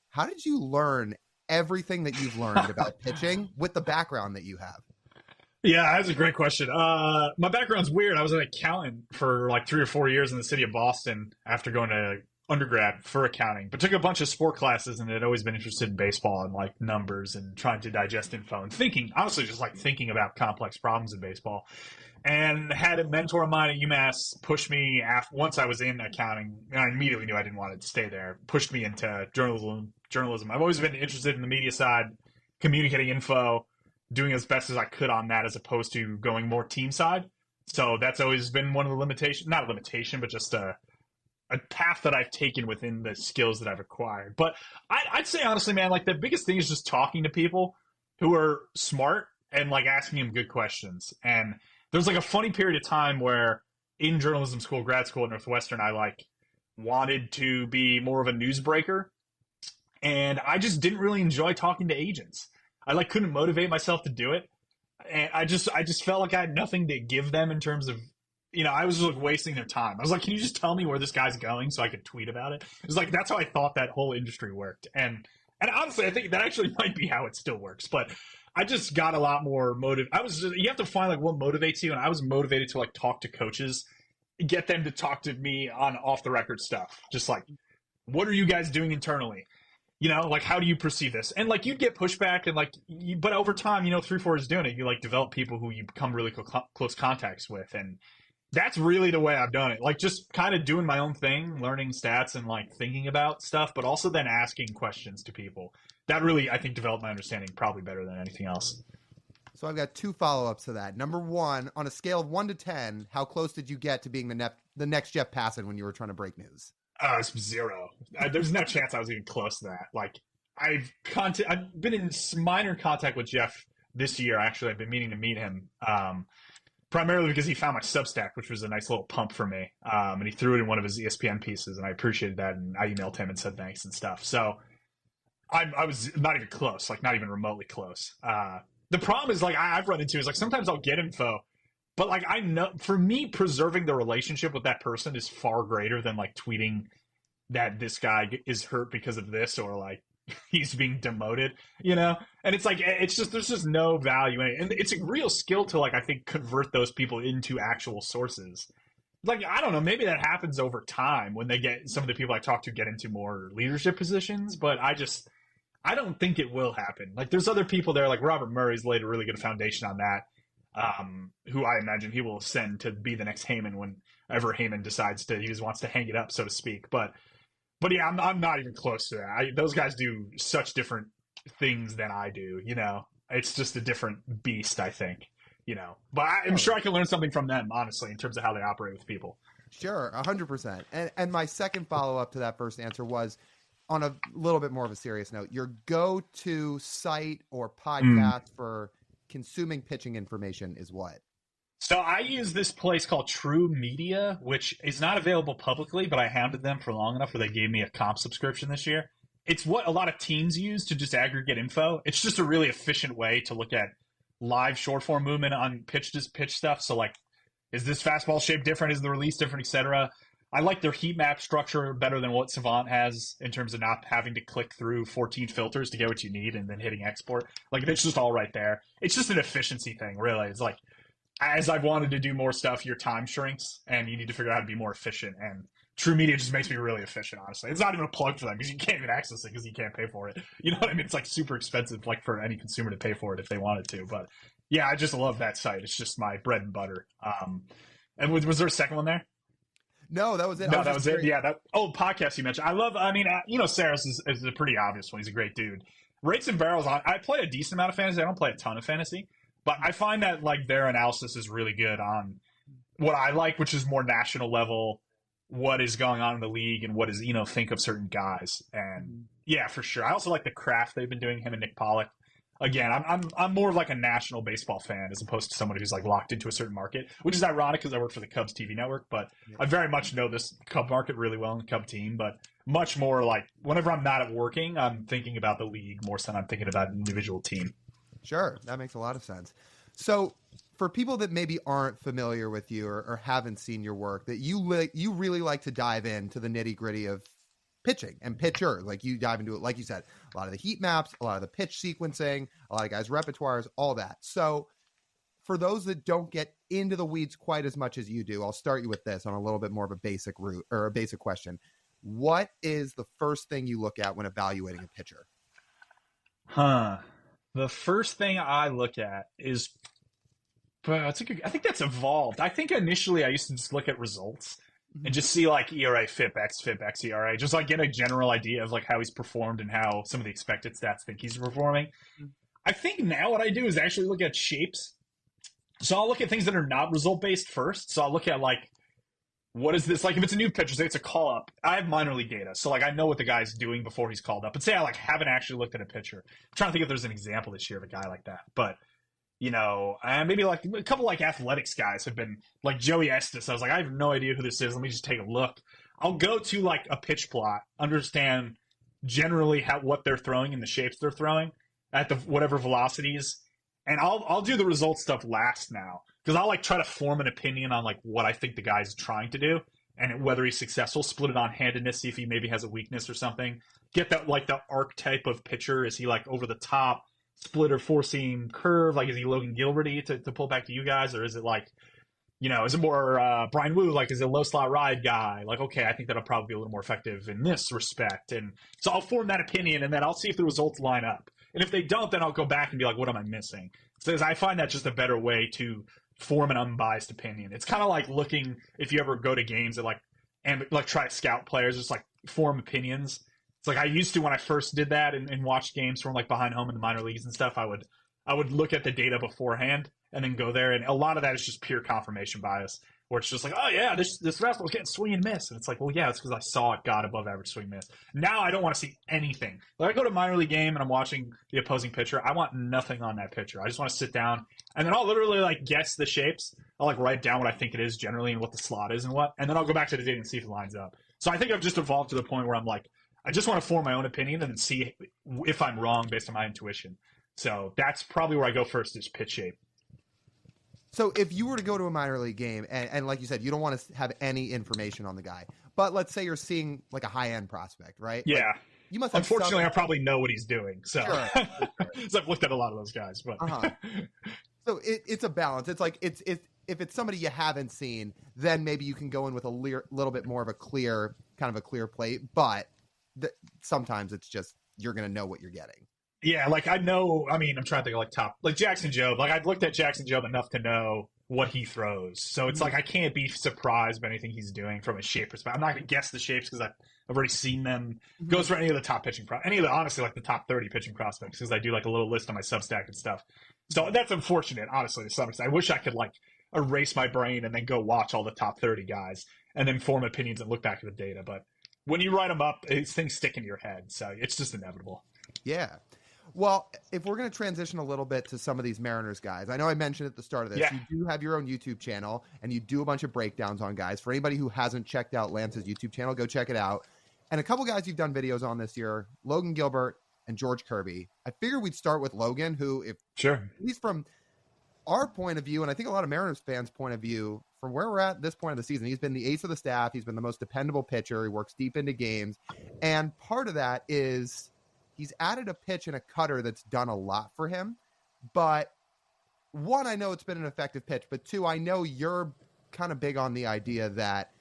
How did you learn everything that you've learned about pitching with the background that you have? Yeah, that's a great question. My background's weird. I was an accountant for like 3 or 4 years in the city of Boston after going to undergrad for accounting, but took a bunch of sport classes and had always been interested in baseball and like numbers and trying to digest info and thinking, honestly, just like thinking about complex problems in baseball. And had a mentor of mine at UMass push me once I was in accounting, and I immediately knew I didn't want to stay there, pushed me into journalism. I've always been interested in the media side, communicating info, doing as best as I could on that, as opposed to going more team side. So that's always been one of the limitations, not a limitation, but just a path that I've taken within the skills that I've acquired. But I'd say, honestly, man, like the biggest thing is just talking to people who are smart and like asking them good questions. And there's like a funny period of time where in journalism school, grad school at Northwestern, I like wanted to be more of a newsbreaker. And I just didn't really enjoy talking to agents. I like couldn't motivate myself to do it. And I just felt like I had nothing to give them in terms of, you know, I was just like wasting their time. I was like, can you just tell me where this guy's going so I could tweet about it? It was like, that's how I thought that whole industry worked. And honestly, I think that actually might be how it still works. But I just got a lot more you have to find like what motivates you. And I was motivated to like talk to coaches, get them to talk to me on off the record stuff. Just like, what are you guys doing internally? You know, like, how do you perceive this? And like, you'd get pushback and like, but over time, you know, 3-4 is doing it. You like develop people who you become really close contacts with. And That's really the way I've done it. Like, just kind of doing my own thing, learning stats and like thinking about stuff, but also then asking questions to people. That really, I think, developed my understanding probably better than anything else. So I've got two follow-ups to that. Number one, on a scale of 1 to 10, how close did you get to being the next Jeff Passan when you were trying to break news? It's 0. There's no chance I was even close to that. Like, I've been in minor contact with Jeff this year. Actually, I've been meaning to meet him, primarily because he found my Substack, which was a nice little pump for me, and he threw it in one of his ESPN pieces, and I appreciated that, and I emailed him and said thanks and stuff. So I was not even close, like not even remotely close. The problem is, like, I've run into is, like, sometimes I'll get info, but, like, I know, for me, preserving the relationship with that person is far greater than, like, tweeting that this guy is hurt because of this, or, like, he's being demoted, you know? And it's, like, it's just, there's just no value in it. And it's a real skill to, like, I think, convert those people into actual sources. Like, I don't know, maybe that happens over time when they get, some of the people I talk to get into more leadership positions, but I don't think it will happen. Like, there's other people there, like Robert Murray's laid a really good foundation on that, who I imagine he will send to be the next Heyman whenever Heyman decides he just wants to hang it up, so to speak. But yeah, I'm not even close to that. Those guys do such different things than I do, you know? It's just a different beast, I think, you know? But I'm sure I can learn something from them, honestly, in terms of how they operate with people. Sure, 100%. And my second follow-up to that first answer was, on a little bit more of a serious note, your go-to site or podcast for consuming pitching information is what? So I use this place called True Media, which is not available publicly, but I hounded them for long enough where they gave me a comp subscription this year. It's what a lot of teams use to just aggregate info. It's just a really efficient way to look at live short-form movement on pitch stuff. So, like, is this fastball shape different? Is the release different, etc.? I like their heat map structure better than what Savant has in terms of not having to click through 14 filters to get what you need and then hitting export. Like, it's just all right there. It's just an efficiency thing, really. It's like, as I've wanted to do more stuff, your time shrinks and you need to figure out how to be more efficient. And True Media just makes me really efficient, honestly. It's not even a plug for them because you can't even access it because you can't pay for it. You know what I mean? It's like super expensive, like, for any consumer to pay for it if they wanted to. But yeah, I just love that site. It's just my bread and butter. And was there a second one there? No, that was it. No, that was it. Yeah, that old podcast you mentioned. You know, Saris is a pretty obvious one. He's a great dude. Rates and Barrels, I play a decent amount of fantasy. I don't play a ton of fantasy. But I find that, like, their analysis is really good on what I like, which is more national level, what is going on in the league and what is, you know, think of certain guys. And yeah, for sure. I also like the craft they've been doing, him and Nick Pollock. Again, I'm more of like a national baseball fan as opposed to someone who's like locked into a certain market, which is ironic because I work for the Cubs TV network, but I very much know this Cub market really well and the Cub team, but much more like whenever I'm not at working, I'm thinking about the league more so than I'm thinking about an individual team. Sure. That makes a lot of sense. So for people that maybe aren't familiar with you or haven't seen your work, that you really like to dive into the nitty gritty of pitching and pitcher, like you dive into it, like you said, a lot of the heat maps, a lot of the pitch sequencing, a lot of guys' repertoires, all that. So for those that don't get into the weeds quite as much as you do, I'll start you with this on a little bit more of a basic route or a basic question. What is the first thing you look at when evaluating a pitcher? The first thing I look at is, I think that's evolved. I think initially I used to just look at results and just see like ERA, FIP, ERA, just like get a general idea of like how he's performed and how some of the expected stats think he's performing. I think now what I do is actually look at shapes. So I'll look at things that are not result based first. So I'll look at like, what is this? Like if it's a new pitcher, say it's a call up, I have minor league data. So like I know what the guy's doing before he's called up. But say I like haven't actually looked at a pitcher. I'm trying to think if there's an example this year of a guy like that. But you know, maybe like a couple like athletics guys have been like Joey Estes. I was like, I have no idea who this is. Let me just take a look. I'll go to like a pitch plot, understand generally what they're throwing and the shapes they're throwing at the whatever velocities, and I'll do the result stuff last now because I'll like try to form an opinion on like what I think the guy's trying to do and whether he's successful. Split it on handedness, see if he maybe has a weakness or something. Get that like the archetype of pitcher. Is he like over the top? Split or four seam curve, like is he Logan Gilbert-y to pull back to you guys, or is it like, you know, is it more Brian Wu, like is it a low slot ride guy? Like, okay, I think that'll probably be a little more effective in this respect, and so I'll form that opinion, and then I'll see if the results line up, and if they don't, then I'll go back and be like, what am I missing? So I find that just a better way to form an unbiased opinion. It's kind of like looking, if you ever go to games and like try to scout players, just like form opinions. It's like I used to when I first did that and watched games from like behind home in the minor leagues and stuff. I would look at the data beforehand and then go there, and a lot of that is just pure confirmation bias, where it's just like, oh yeah, this fastball's getting swing and miss, and it's like, well yeah, it's because I saw it got above average swing miss. Now I don't want to see anything. Like I go to a minor league game and I'm watching the opposing pitcher, I want nothing on that pitcher. I just want to sit down and then I'll literally like guess the shapes. I'll like write down what I think it is generally and what the slot is and then I'll go back to the data and see if it lines up. So I think I've just evolved to the point where I'm like, I just want to form my own opinion and then see if I'm wrong based on my intuition. So that's probably where I go first, is pitch shape. So if you were to go to a minor league game, and like you said, you don't want to have any information on the guy, but let's say you're seeing like a high-end prospect, right? Yeah. Like, you must have Unfortunately, I probably know what he's doing. So, Sure. So I've looked at a lot of those guys. But So it's a balance. It's like if it's somebody you haven't seen, then maybe you can go in with a little bit more of a clear plate. But sometimes it's just you're going to know what you're getting. Yeah, like I know, I mean, I'm trying to think of like top, like Jackson Jobe. Like I've looked at Jackson Jobe enough to know what he throws. So it's like I can't be surprised by anything he's doing from a shape perspective. I'm not going to guess the shapes because I've already seen them. Goes for any of the top pitching, honestly, like the top 30 pitching prospects, because I do like a little list on my Substack and stuff. So that's unfortunate, honestly, to some extent. I wish I could like erase my brain and then go watch all the top 30 guys and then form opinions and look back at the data. But when you write them up, things stick in your head. So it's just inevitable. Yeah. Well, if we're going to transition a little bit to some of these Mariners guys, I know I mentioned at the start of this, Yeah. You do have your own YouTube channel and you do a bunch of breakdowns on guys. For anybody who hasn't checked out Lance's YouTube channel, go check it out. And a couple guys you've done videos on this year, Logan Gilbert and George Kirby. I figured we'd start with Logan, who, if Sure. at least from our point of view, and I think a lot of Mariners fans' point of view, from where we're at this point of the season, he's been the ace of the staff. He's been the most dependable pitcher. He works deep into games. And part of that is he's added a pitch and a cutter that's done a lot for him. But one, I know it's been an effective pitch, but two, I know you're kind of big on the idea that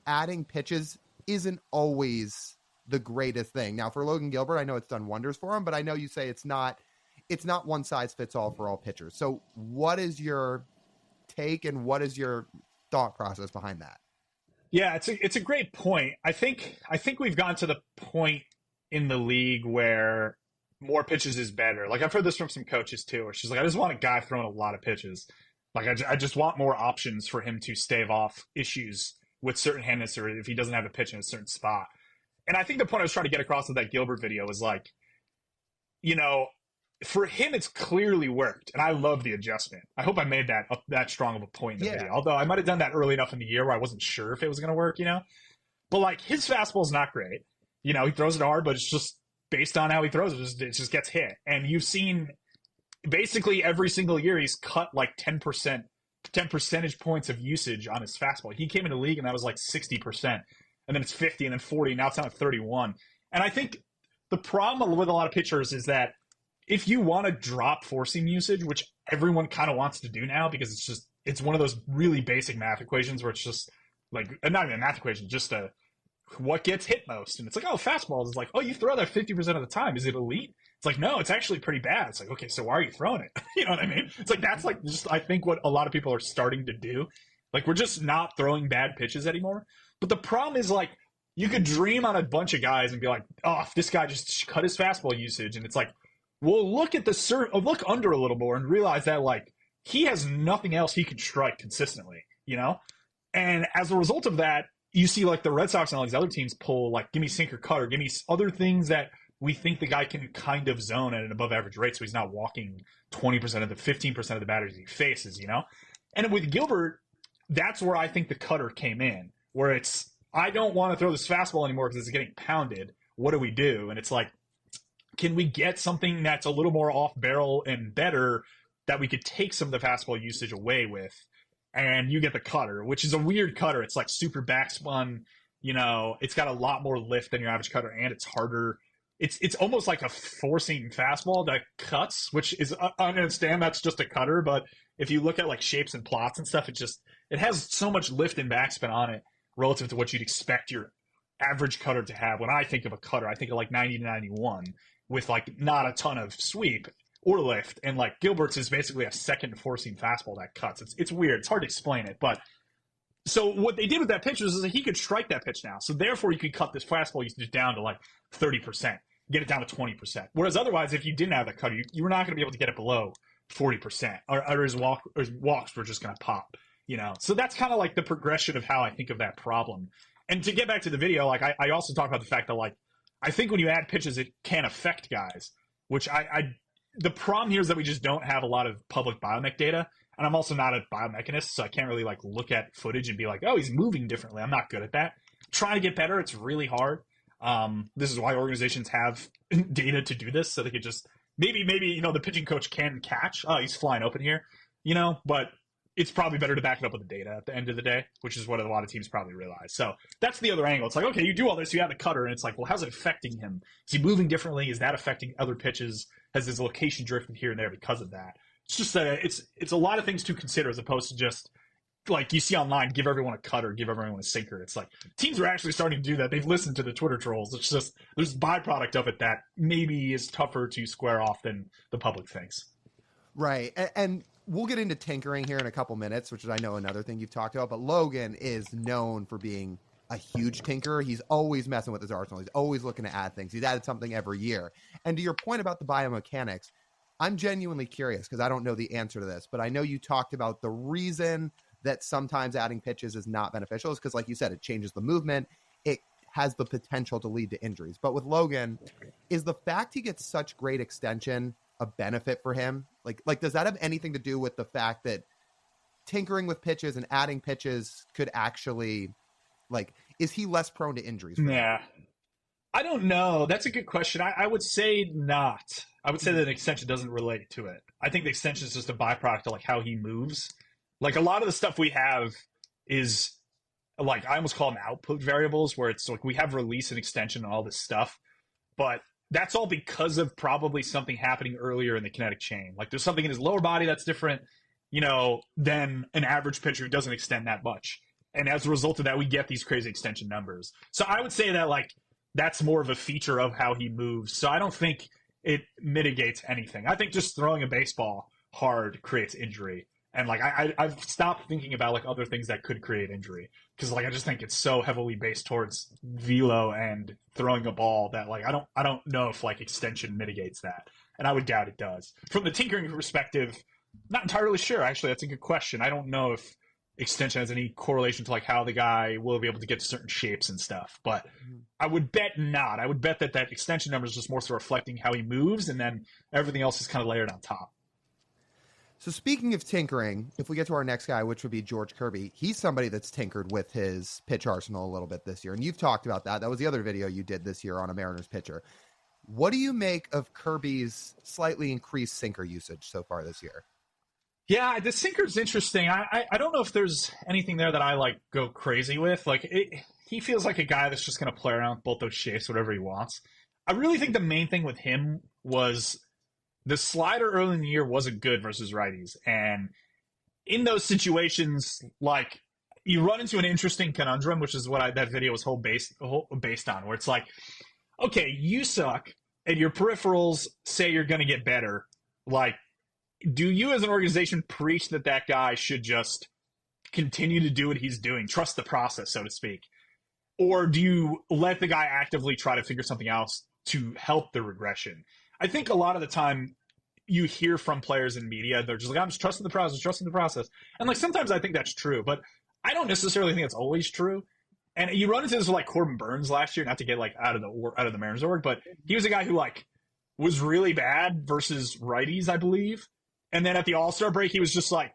adding pitches isn't always the greatest thing. Now, for Logan Gilbert, I know it's done wonders for him, but I know you say it's not one size fits all for all pitchers. So what is your take and what is your thought process behind that? Yeah, it's a great point. I think we've gotten to the point in the league where more pitches is better. Like I've heard this from some coaches too, where she's like, I just want a guy throwing a lot of pitches. Like I just want more options for him to stave off issues with certain handedness or if he doesn't have a pitch in a certain spot. And I think the point I was trying to get across with that Gilbert video was like, you know, for him, it's clearly worked. And I love the adjustment. I hope I made that strong of a point in the video. Although I might have done that early enough in the year where I wasn't sure if it was going to work, you know? But like his fastball is not great. You know, he throws it hard, but it's just based on how he throws it, it just gets hit. And you've seen basically every single year he's cut like 10 percentage points of usage on his fastball. He came into the league and that was like 60%. And then it's 50 and then 40. Now it's down to 31. And I think the problem with a lot of pitchers is that if you want to drop forcing usage, which everyone kind of wants to do now because it's one of those really basic math equations where it's just like, not even a math equation, just what gets hit most. And it's like, oh, fastballs. It's like, oh, you throw that 50% of the time. Is it elite? It's like, no, it's actually pretty bad. It's like, okay, so why are you throwing it? You know what I mean? It's like, that's like just, I think what a lot of people are starting to do. Like, we're just not throwing bad pitches anymore. But the problem is, like, you could dream on a bunch of guys and be like, oh, if this guy just cut his fastball usage. And it's like, well, look at look under a little more and realize that, like, he has nothing else he can strike consistently, you know? And as a result of that, you see, like, the Red Sox and all these other teams pull, like, give me sinker cutter, give me other things that we think the guy can kind of zone at an above average rate so he's not walking 20% of the 15% of the batters he faces, you know? And with Gilbert, that's where I think the cutter came in, where it's, I don't want to throw this fastball anymore because it's getting pounded. What do we do? And it's like, can we get something that's a little more off barrel and better that we could take some of the fastball usage away with? And you get the cutter, which is a weird cutter. It's like super backspun, you know, it's got a lot more lift than your average cutter and it's harder. It's almost like a forcing fastball that cuts, which is, I understand that's just a cutter, but if you look at like shapes and plots and stuff, it has so much lift and backspin on it relative to what you'd expect your average cutter to have. When I think of a cutter, I think of like 90 to 91 with like not a ton of sweep, or lift. And like Gilbert's is basically a second four-seam fastball that cuts. It's weird. It's hard to explain it. But so what they did with that pitch was that he could strike that pitch now. So therefore you could cut this fastball usage down to like 30%, get it down to 20%. Whereas otherwise, if you didn't have that cutter, you were not going to be able to get it below 40%, or his walks were just going to pop, you know? So that's kind of like the progression of how I think of that problem. And to get back to the video, like I also talk about the fact that like, I think when you add pitches, it can affect guys, which the problem here is that we just don't have a lot of public biomech data. And I'm also not a biomechanist, so I can't really like look at footage and be like, oh, he's moving differently. I'm not good at that. Trying to get better, it's really hard. This is why organizations have data to do this, so they could just maybe you know the pitching coach can catch. Oh, he's flying open here, you know. But it's probably better to back it up with the data at the end of the day, which is what a lot of teams probably realize. So that's the other angle. It's like, okay, you do all this, you have the cutter, and it's like, well, how's it affecting him? Is he moving differently? Is that affecting other pitches? Has his location drifted here and there because of that? It's just it's a lot of things to consider as opposed to just like you see online, give everyone a cutter, give everyone a sinker. It's like teams are actually starting to do that. They've listened to the Twitter trolls. It's just there's a byproduct of it that maybe is tougher to square off than the public thinks. Right. And we'll get into tinkering here in a couple minutes, which is, I know, another thing you've talked about. But Logan is known for being a huge tinkerer. He's always messing with his arsenal. He's always looking to add things. He's added something every year. And to your point about the biomechanics, I'm genuinely curious because I don't know the answer to this, but I know you talked about the reason that sometimes adding pitches is not beneficial is because, like you said, it changes the movement. It has the potential to lead to injuries. But with Logan, is the fact he gets such great extension a benefit for him? Like, does that have anything to do with the fact that tinkering with pitches and adding pitches could actually, like, is he less prone to injuries? Yeah. I don't know. That's a good question. I would say not. I would say that an extension doesn't relate to it. I think the extension is just a byproduct of like how he moves. Like a lot of the stuff we have is like, I almost call them output variables, where it's like we have release and extension and all this stuff, but that's all because of probably something happening earlier in the kinetic chain. Like there's something in his lower body that's different, you know, than an average pitcher who doesn't extend that much. And as a result of that, we get these crazy extension numbers. So I would say that like that's more of a feature of how he moves. So I don't think it mitigates anything. I think just throwing a baseball hard creates injury. And like I've stopped thinking about like other things that could create injury because like I just think it's so heavily based towards velo and throwing a ball that like I don't know if like extension mitigates that, and I would doubt it does. From the tinkering perspective, not entirely sure. Actually, that's a good question. I don't know if extension has any correlation to like how the guy will be able to get to certain shapes and stuff, but I would bet not. I would bet that extension number is just more so reflecting how he moves, and then everything else is kind of layered on top. So speaking of tinkering, if we get to our next guy, which would be George Kirby, he's somebody that's tinkered with his pitch arsenal a little bit this year. And you've talked about that. That was the other video you did this year on a Mariners pitcher. What do you make of Kirby's slightly increased sinker usage so far this year? Yeah, the sinker's interesting. I don't know if there's anything there that I like go crazy with. Like he feels like a guy that's just going to play around with both those shapes, whatever he wants. I really think the main thing with him was the slider early in the year wasn't good versus righties. And in those situations, like you run into an interesting conundrum, which is what that video was based on, where it's like, okay, you suck and your peripherals say you're going to get better. Like, do you as an organization preach that guy should just continue to do what he's doing, trust the process, so to speak? Or do you let the guy actively try to figure something else to help the regression? I think a lot of the time you hear from players in media, they're just like, I'm just trusting the process. And like, sometimes I think that's true, but I don't necessarily think it's always true. And you run into this with like Corbin Burns last year, not to get like out of the Mariners org, but he was a guy who like was really bad versus righties, I believe. And then at the All-Star break, he was just like,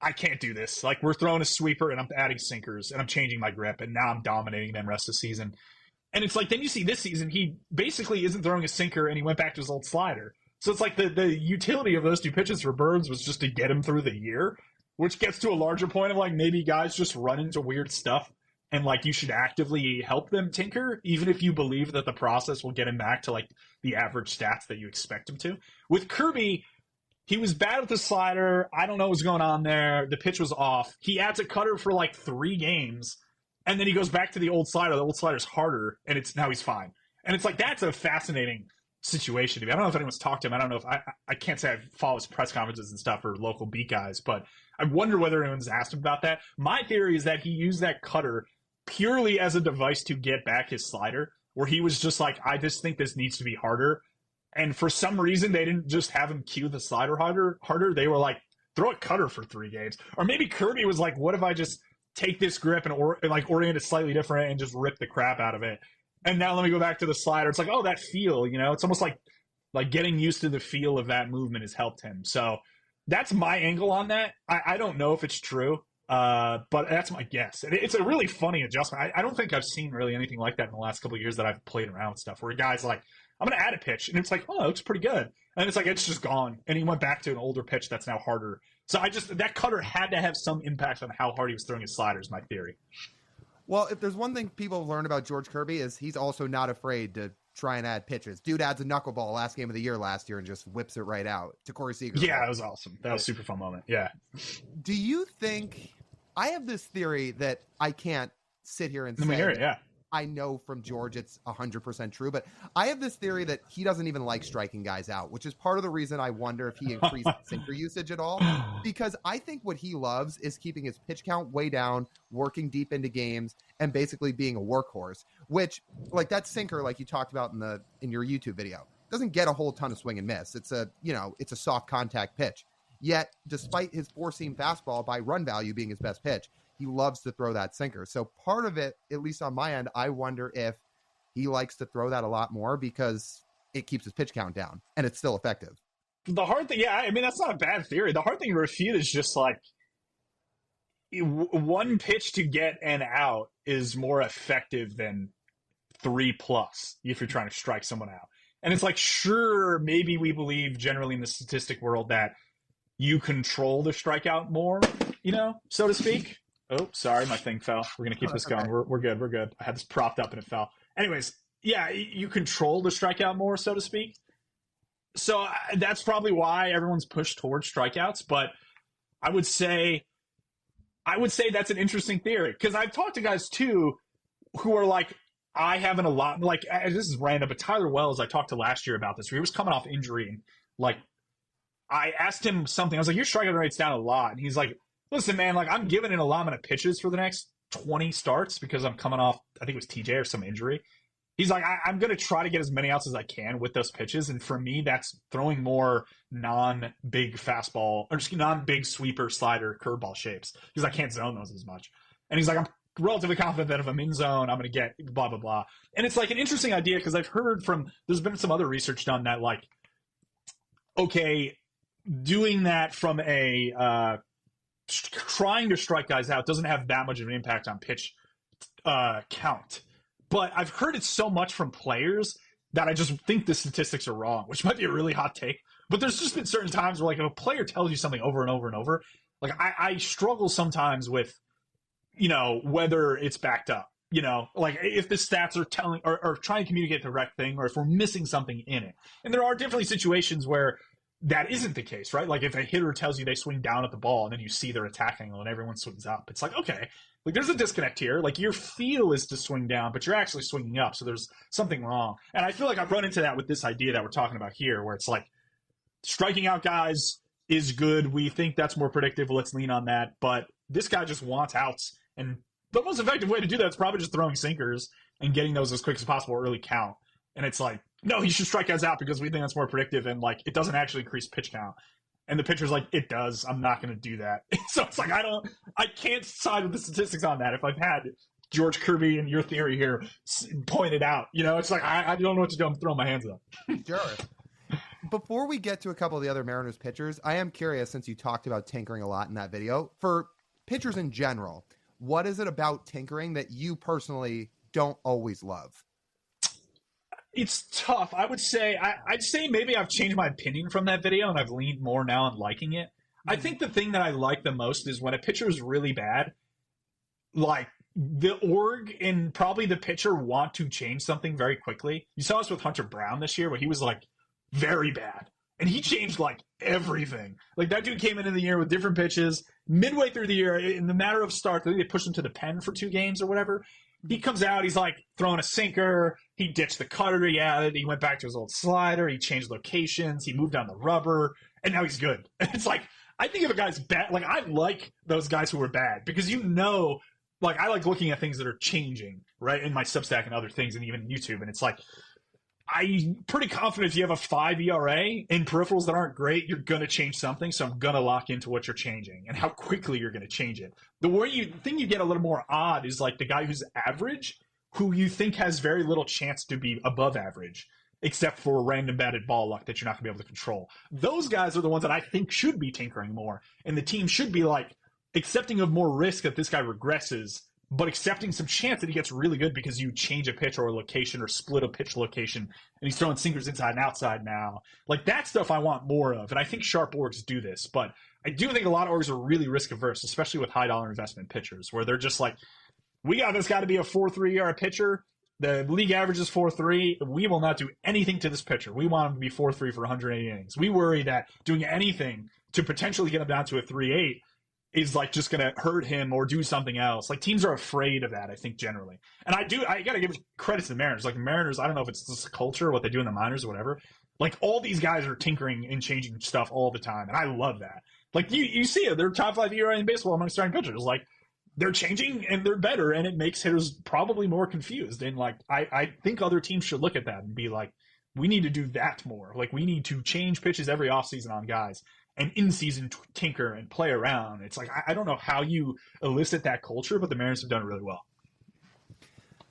I can't do this. Like, we're throwing a sweeper and I'm adding sinkers and I'm changing my grip and now I'm dominating them rest of the season. And it's like, then you see this season, he basically isn't throwing a sinker and he went back to his old slider. So it's like the utility of those two pitches for Burns was just to get him through the year, which gets to a larger point of like maybe guys just run into weird stuff and like you should actively help them tinker, even if you believe that the process will get him back to like the average stats that you expect him to. With Kirby, he was bad with the slider. I don't know what's going on there. The pitch was off. He adds a cutter for like 3 games. And then he goes back to the old slider. The old slider's harder, and now he's fine. And it's like, that's a fascinating situation to me. I don't know if anyone's talked to him. I don't know if I can't say I follow his press conferences and stuff or local beat guys, but I wonder whether anyone's asked him about that. My theory is that he used that cutter purely as a device to get back his slider, where he was just like, I just think this needs to be harder. And for some reason, they didn't just have him cue the slider harder. They were like, throw a cutter for 3 games. Or maybe Kirby was like, what if I just take this grip and orient it slightly different and just rip the crap out of it? And now let me go back to the slider. It's like, oh, that feel, it's almost like getting used to the feel of that movement has helped him. So that's my angle on that. I don't know if it's true, but that's my guess. And it's a really funny adjustment. I don't think I've seen really anything like that in the last couple of years that I've played around with stuff, where a guy's like, I'm going to add a pitch. And it's like, oh, it looks pretty good. And it's like, it's just gone. And he went back to an older pitch that's now harder. So that cutter had to have some impact on how hard he was throwing his sliders, my theory. Well, if there's one thing people have learned about George Kirby is he's also not afraid to try and add pitches. Dude adds a knuckleball last game of the year last year and just whips it right out to Corey Seager. Yeah, that was awesome. That was a super fun moment. Yeah. Do you think – I have this theory that I can't sit here and say hear it, yeah. I know from George it's 100% true, but I have this theory that he doesn't even like striking guys out, which is part of the reason I wonder if he increased sinker usage at all, because I think what he loves is keeping his pitch count way down, working deep into games, and basically being a workhorse, which, like that sinker, like you talked about in your YouTube video, doesn't get a whole ton of swing and miss. It's a soft contact pitch. Yet, despite his four-seam fastball by run value being his best pitch, he loves to throw that sinker. So part of it, at least on my end, I wonder if he likes to throw that a lot more because it keeps his pitch count down and it's still effective. The hard thing, yeah, I mean, that's not a bad theory. The hard thing to refute is just like one pitch to get an out is more effective than 3+ if you're trying to strike someone out. And it's like, sure, maybe we believe generally in the statistic world that you control the strikeout more, so to speak. Oh, sorry, my thing fell. We're going to keep this going. We're good. We're good. I had this propped up and it fell. Anyways, yeah, you control the strikeout more, so to speak. So that's probably why everyone's pushed towards strikeouts. But I would say that's an interesting theory, because I've talked to guys too who are like, I haven't a lot, like, this is random, but Tyler Wells, I talked to last year about this, where he was coming off injury, and like, I asked him something. I was like, your strikeout rate's down a lot. And he's like, listen, man, like, I'm giving an allotment of pitches for the next 20 starts because I'm coming off, I think it was TJ or some injury. He's like, I'm going to try to get as many outs as I can with those pitches. And for me, that's throwing more non-big fastball or just non-big sweeper, slider, curveball shapes, because I can't zone those as much. And he's like, I'm relatively confident that if I'm in zone, I'm going to get blah, blah, blah. And it's like an interesting idea, because I've heard there's been some other research done that, like, okay, doing that from a trying to strike guys out doesn't have that much of an impact on pitch count. But I've heard it so much from players that I just think the statistics are wrong, which might be a really hot take. But there's just been certain times where, like, if a player tells you something over and over and over, like, I struggle sometimes with, whether it's backed up. Like, if the stats are telling or trying to communicate the correct thing, or if we're missing something in it. And there are definitely situations where that isn't the case, right? Like, if a hitter tells you they swing down at the ball and then you see their attack angle and everyone swings up, it's like, okay, like, there's a disconnect here. Like, your feel is to swing down, but you're actually swinging up, so there's something wrong. And I feel like I've run into that with this idea that we're talking about here, where it's like, striking out guys is good. We think that's more predictive. Let's lean on that. But this guy just wants outs. And the most effective way to do that is probably just throwing sinkers and getting those as quick as possible early count. And it's like, no, he should strike guys out because we think that's more predictive, and, like, it doesn't actually increase pitch count. And the pitcher's like, it does. I'm not going to do that. So it's like, I can't side with the statistics on that. If I've had George Kirby and your theory here pointed out, it's like, I don't know what to do. I'm throwing my hands up. Sure. Before we get to a couple of the other Mariners pitchers, I am curious, since you talked about tinkering a lot in that video, for pitchers in general, what is it about tinkering that you personally don't always love? It's tough. I'd say maybe I've changed my opinion from that video, and I've leaned more now on liking it. I think the thing that I like the most is when a pitcher is really bad, like, the org and probably the pitcher want to change something very quickly. You saw us with Hunter Brown this year, where he was, like, very bad. And he changed, like, everything. Like, that dude came into the year with different pitches. Midway through the year, in the matter of starts, I think they pushed him to the pen for 2 games or whatever. he comes out, he's like throwing a sinker. He ditched the cutter he added. He went back to his old slider. He changed locations. He moved on the rubber, and now he's good. And it's like, I think if a guy's bad, like I like those guys who are bad because like I like looking at things that are changing, right, in my Substack and other things, and even YouTube. And it's like, I'm pretty confident if you have a 5 ERA in peripherals that aren't great, you're going to change something. So I'm going to lock into what you're changing and how quickly you're going to change it. The thing you get a little more odd is like the guy who's average, who you think has very little chance to be above average, except for random batted ball luck that you're not going to be able to control. Those guys are the ones that I think should be tinkering more. And the team should be like accepting of more risk that this guy regresses, but accepting some chance that he gets really good because you change a pitch or a location or split a pitch location and he's throwing sinkers inside and outside now. Like that stuff I want more of. And I think sharp orgs do this, but I do think a lot of orgs are really risk averse, especially with high dollar investment pitchers where they're just like, we got this guy to be a 4.3 ERA pitcher. The league average is 4.3. We will not do anything to this pitcher. We want him to be 4.3 for 180 innings. We worry that doing anything to potentially get him down to a 3.8 is like just going to hurt him or do something else. Like teams are afraid of that, I think, generally. And I got to give credit to the Mariners. Like the Mariners, I don't know if it's this culture, what they do in the minors or whatever. Like all these guys are tinkering and changing stuff all the time. And I love that. Like you see it. They're top 5 ERA in baseball among starting pitchers. Like they're changing and they're better. And it makes hitters probably more confused. And like, I think other teams should look at that and be like, we need to do that more. Like we need to change pitches every offseason on guys. And in-season tinker and play around. It's like, I don't know how you elicit that culture, but the Mariners have done it really well.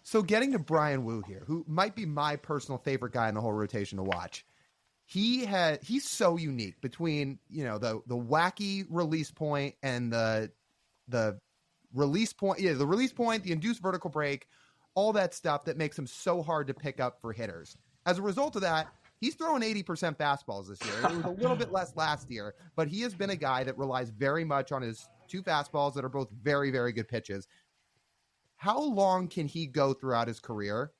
So getting to Brian Wu here, who might be my personal favorite guy in the whole rotation to watch. He's so unique between, the wacky release point and the release point, the release point, the induced vertical break, all that stuff that makes him so hard to pick up for hitters. As a result of that, he's throwing 80% fastballs this year. It was a little bit less last year, but he has been a guy that relies very much on his 2 fastballs that are both very, very good pitches. How long can he go throughout his career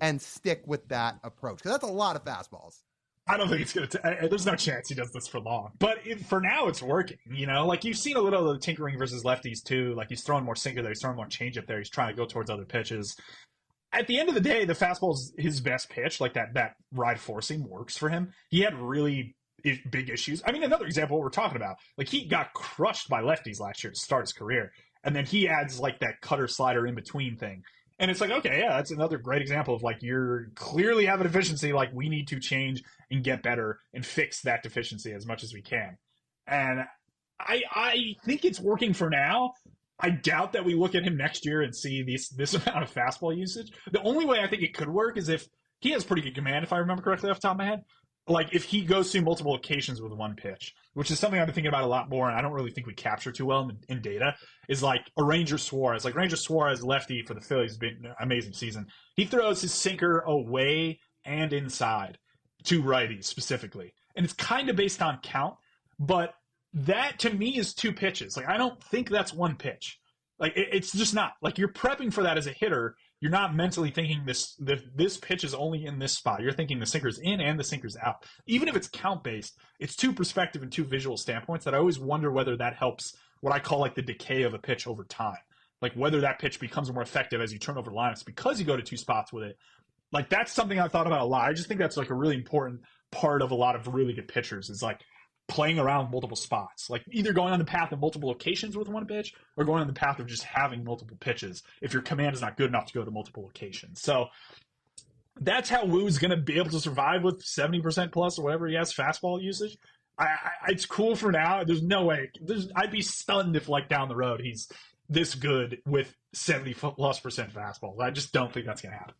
and stick with that approach? Because that's a lot of fastballs. I don't think it's going to there's no chance he does this for long. But for now, it's working, Like, you've seen a little of the tinkering versus lefties, too. Like, he's throwing more sinker there. He's throwing more changeup there. He's trying to go towards other pitches. At the end of the day, the fastball is his best pitch. Like that ride forcing works for him. He had really big issues. I mean, another example, what we're talking about, like he got crushed by lefties last year to start his career. And then he adds like that cutter slider in between thing. And it's like, okay, yeah, that's another great example of like, you're clearly have a deficiency. Like we need to change and get better and fix that deficiency as much as we can. And I think it's working for now. I doubt that we look at him next year and see this amount of fastball usage. The only way I think it could work is if he has pretty good command, if I remember correctly off the top of my head. Like if he goes through multiple occasions with one pitch, which is something I've been thinking about a lot more, and I don't really think we capture too well in data, is like a Ranger Suarez. Like Ranger Suarez, lefty for the Phillies, has been an amazing season. He throws his sinker away and inside to righties specifically. And it's kind of based on count, but that to me is 2 pitches. Like I don't think that's one pitch. Like it's just not. Like you're prepping for that as a hitter. You're not mentally thinking this pitch is only in this spot. You're thinking the sinker's in and the sinker's out. Even if it's count based, it's 2 perspective and 2 visual standpoints that I always wonder whether that helps what I call like the decay of a pitch over time. Like whether that pitch becomes more effective as you turn over lineups because you go to 2 spots with it. Like that's something I've thought about a lot. I just think that's like a really important part of a lot of really good pitchers is like playing around multiple spots, like either going on the path of multiple locations with one pitch or going on the path of just having multiple pitches if your command is not good enough to go to multiple locations. So that's how Woo's going to be able to survive with 70% plus or whatever he has fastball usage. It's cool for now. There's no way. I'd be stunned if like down the road he's this good with 70+ % fastball. I just don't think that's going to happen.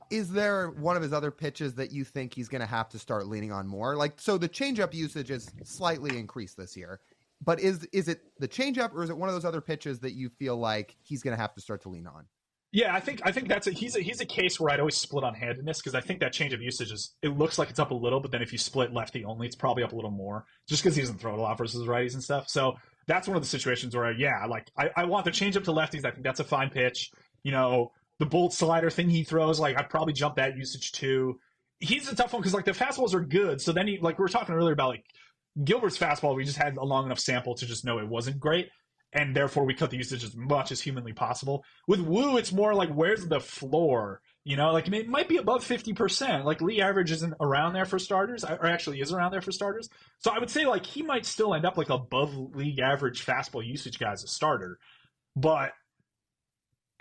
Is there one of his other pitches that you think he's going to have to start leaning on more? Like, so the changeup usage is slightly increased this year, but is it the changeup or is it one of those other pitches that you feel like he's going to have to start to lean on? Yeah, I think that's he's a case where I'd always split on handedness because I think that changeup usage it looks like it's up a little, but then if you split lefty only, it's probably up a little more just because he doesn't throw it a lot versus righties and stuff. So that's one of the situations where I want the changeup to lefties. I think that's a fine pitch. The bolt slider thing he throws, like I'd probably jump that usage too. He's a tough one because like the fastballs are good. So then we were talking earlier about like Gilbert's fastball. We just had a long enough sample to just know it wasn't great. and therefore we cut the usage as much as humanly possible. With Woo, it's more like, where's the floor? Like it might be above 50%. Like league average isn't around there for starters, or actually is around there for starters. So I would say like he might still end up like above league average fastball usage guy as a starter, but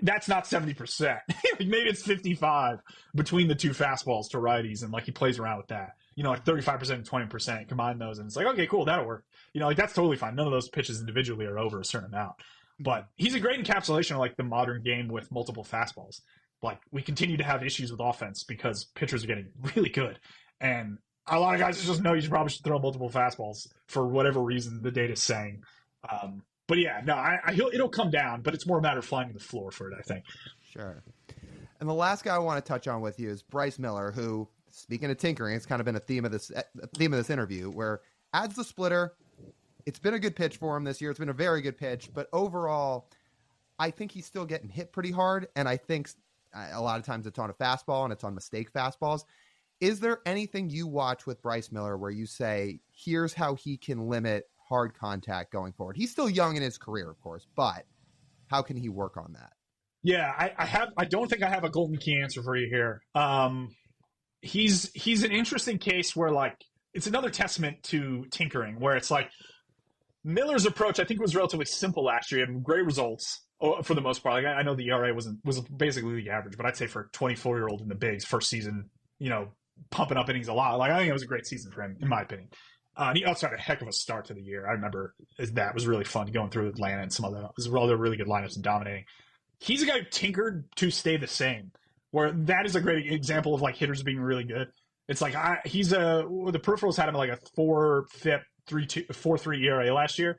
that's not 70%. Maybe it's 55 between the two fastballs to righties, and like he plays around with that. Like 35% and 20%, combine those, and it's like, okay, cool, that'll work. Like that's totally fine. None of those pitches individually are over a certain amount. But he's a great encapsulation of like the modern game with multiple fastballs. Like we continue to have issues with offense because pitchers are getting really good. And a lot of guys just know you probably should throw multiple fastballs for whatever reason the data's saying. But yeah, no, it'll come down, but it's more a matter of finding the floor for it, I think. Sure. And the last guy I want to touch on with you is Bryce Miller, who, speaking of tinkering, it's kind of been a theme of this interview, where adds the splitter. It's been a good pitch for him this year. It's been a very good pitch, but overall, I think he's still getting hit pretty hard, and I think a lot of times it's on a fastball and it's on mistake fastballs. Is there anything you watch with Bryce Miller where you say, here's how he can limit hard contact going forward? He's still young in his career, of course, but how can he work on that? Yeah, I don't think I have a golden key answer for you here. He's an interesting case where like it's another testament to tinkering, where it's like Miller's approach I think was relatively simple last year. He had great results for the most part. Like I know the ERA was basically the average, but I'd say for a 24-year-old in the bigs, first season, pumping up innings a lot. Like I think it was a great season for him, in my opinion. He also had a heck of a start to the year. I remember that was really fun going through Atlanta and some other really good lineups and dominating. He's a guy who tinkered to stay the same, where that is a great example of like hitters being really good. It's like the peripherals had him at like a 4.3 ERA last year.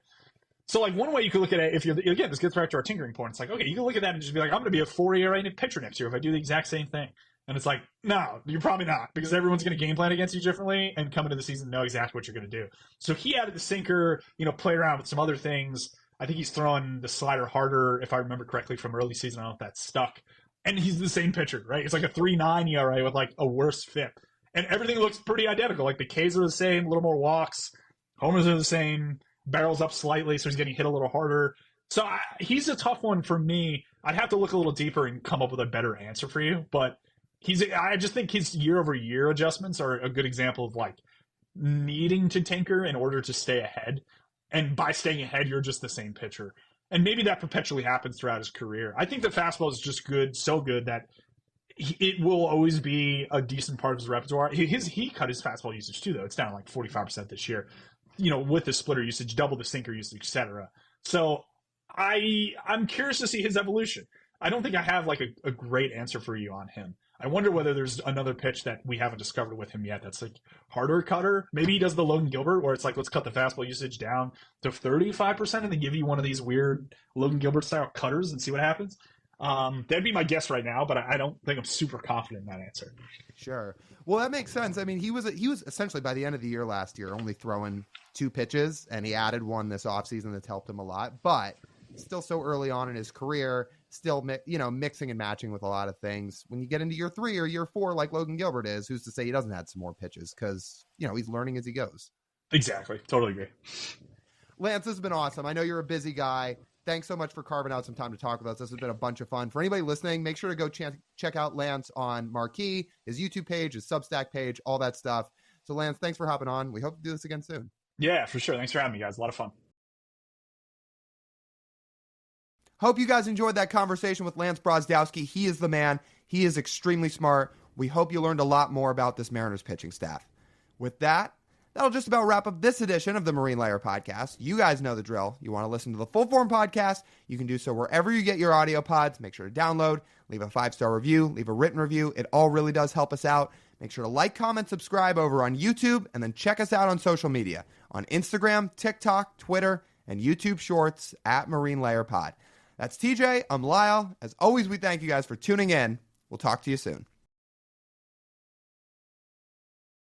So like one way you could look at it, again, this gets back to our tinkering point. It's like, okay, you can look at that and just be like, I'm going to be a 4 ERA pitcher next year if I do the exact same thing. And it's like, no, you're probably not, because everyone's going to game plan against you differently and come into the season know exactly what you're going to do. So he added the sinker, play around with some other things. I think he's throwing the slider harder, if I remember correctly, from early season. I don't know if that's stuck. And he's the same pitcher, right? It's like a 3.9 ERA with like a worse FIP. And everything looks pretty identical. Like the Ks are the same, a little more walks. Homers are the same. Barrels up slightly, so he's getting hit a little harder. So he's a tough one for me. I'd have to look a little deeper and come up with a better answer for you. But I just think his year-over-year adjustments are a good example of like needing to tinker in order to stay ahead. And by staying ahead, you're just the same pitcher. And maybe that perpetually happens throughout his career. I think the fastball is just good, so good that it will always be a decent part of his repertoire. He cut his fastball usage too, though. It's down like 45% this year. With the splitter usage, double the sinker usage, etc. So I'm curious to see his evolution. I don't think I have like a great answer for you on him. I wonder whether there's another pitch that we haven't discovered with him yet that's like harder cutter. Maybe he does the Logan Gilbert, where it's like, let's cut the fastball usage down to 35% and then give you one of these weird Logan Gilbert style cutters and see what happens. That'd be my guess right now, but I don't think I'm super confident in that answer. Sure. Well, that makes sense. I mean, he was essentially by the end of the year last year only throwing 2 pitches, and he added one this offseason that's helped him a lot. But still so early on in his career, still mixing and matching with a lot of things. When you get into year 3 or year 4, like Logan Gilbert is, who's to say he doesn't add some more pitches, because he's learning as he goes. Exactly. Totally agree. Lance, this has been awesome. I know you're a busy guy. Thanks so much for carving out some time to talk with us. This has been a bunch of fun. For anybody listening, make sure to go check out Lance on Marquee, his YouTube page, his Substack page, all that stuff. So, Lance, thanks for hopping on. We hope to do this again soon. Yeah, for sure. Thanks for having me, guys. A lot of fun. Hope you guys enjoyed that conversation with Lance Brozdowski. He is the man. He is extremely smart. We hope you learned a lot more about this Mariners pitching staff. With that, that'll just about wrap up this edition of the Marine Layer Podcast. You guys know the drill. You want to listen to the full form podcast, you can do so wherever you get your audio pods. Make sure to download, leave a 5-star review, leave a written review. It all really does help us out. Make sure to like, comment, subscribe over on YouTube, and then check us out on social media on Instagram, TikTok, Twitter, and YouTube Shorts at Marine Layer Pod. That's TJ. I'm Lyle. As always, we thank you guys for tuning in. We'll talk to you soon.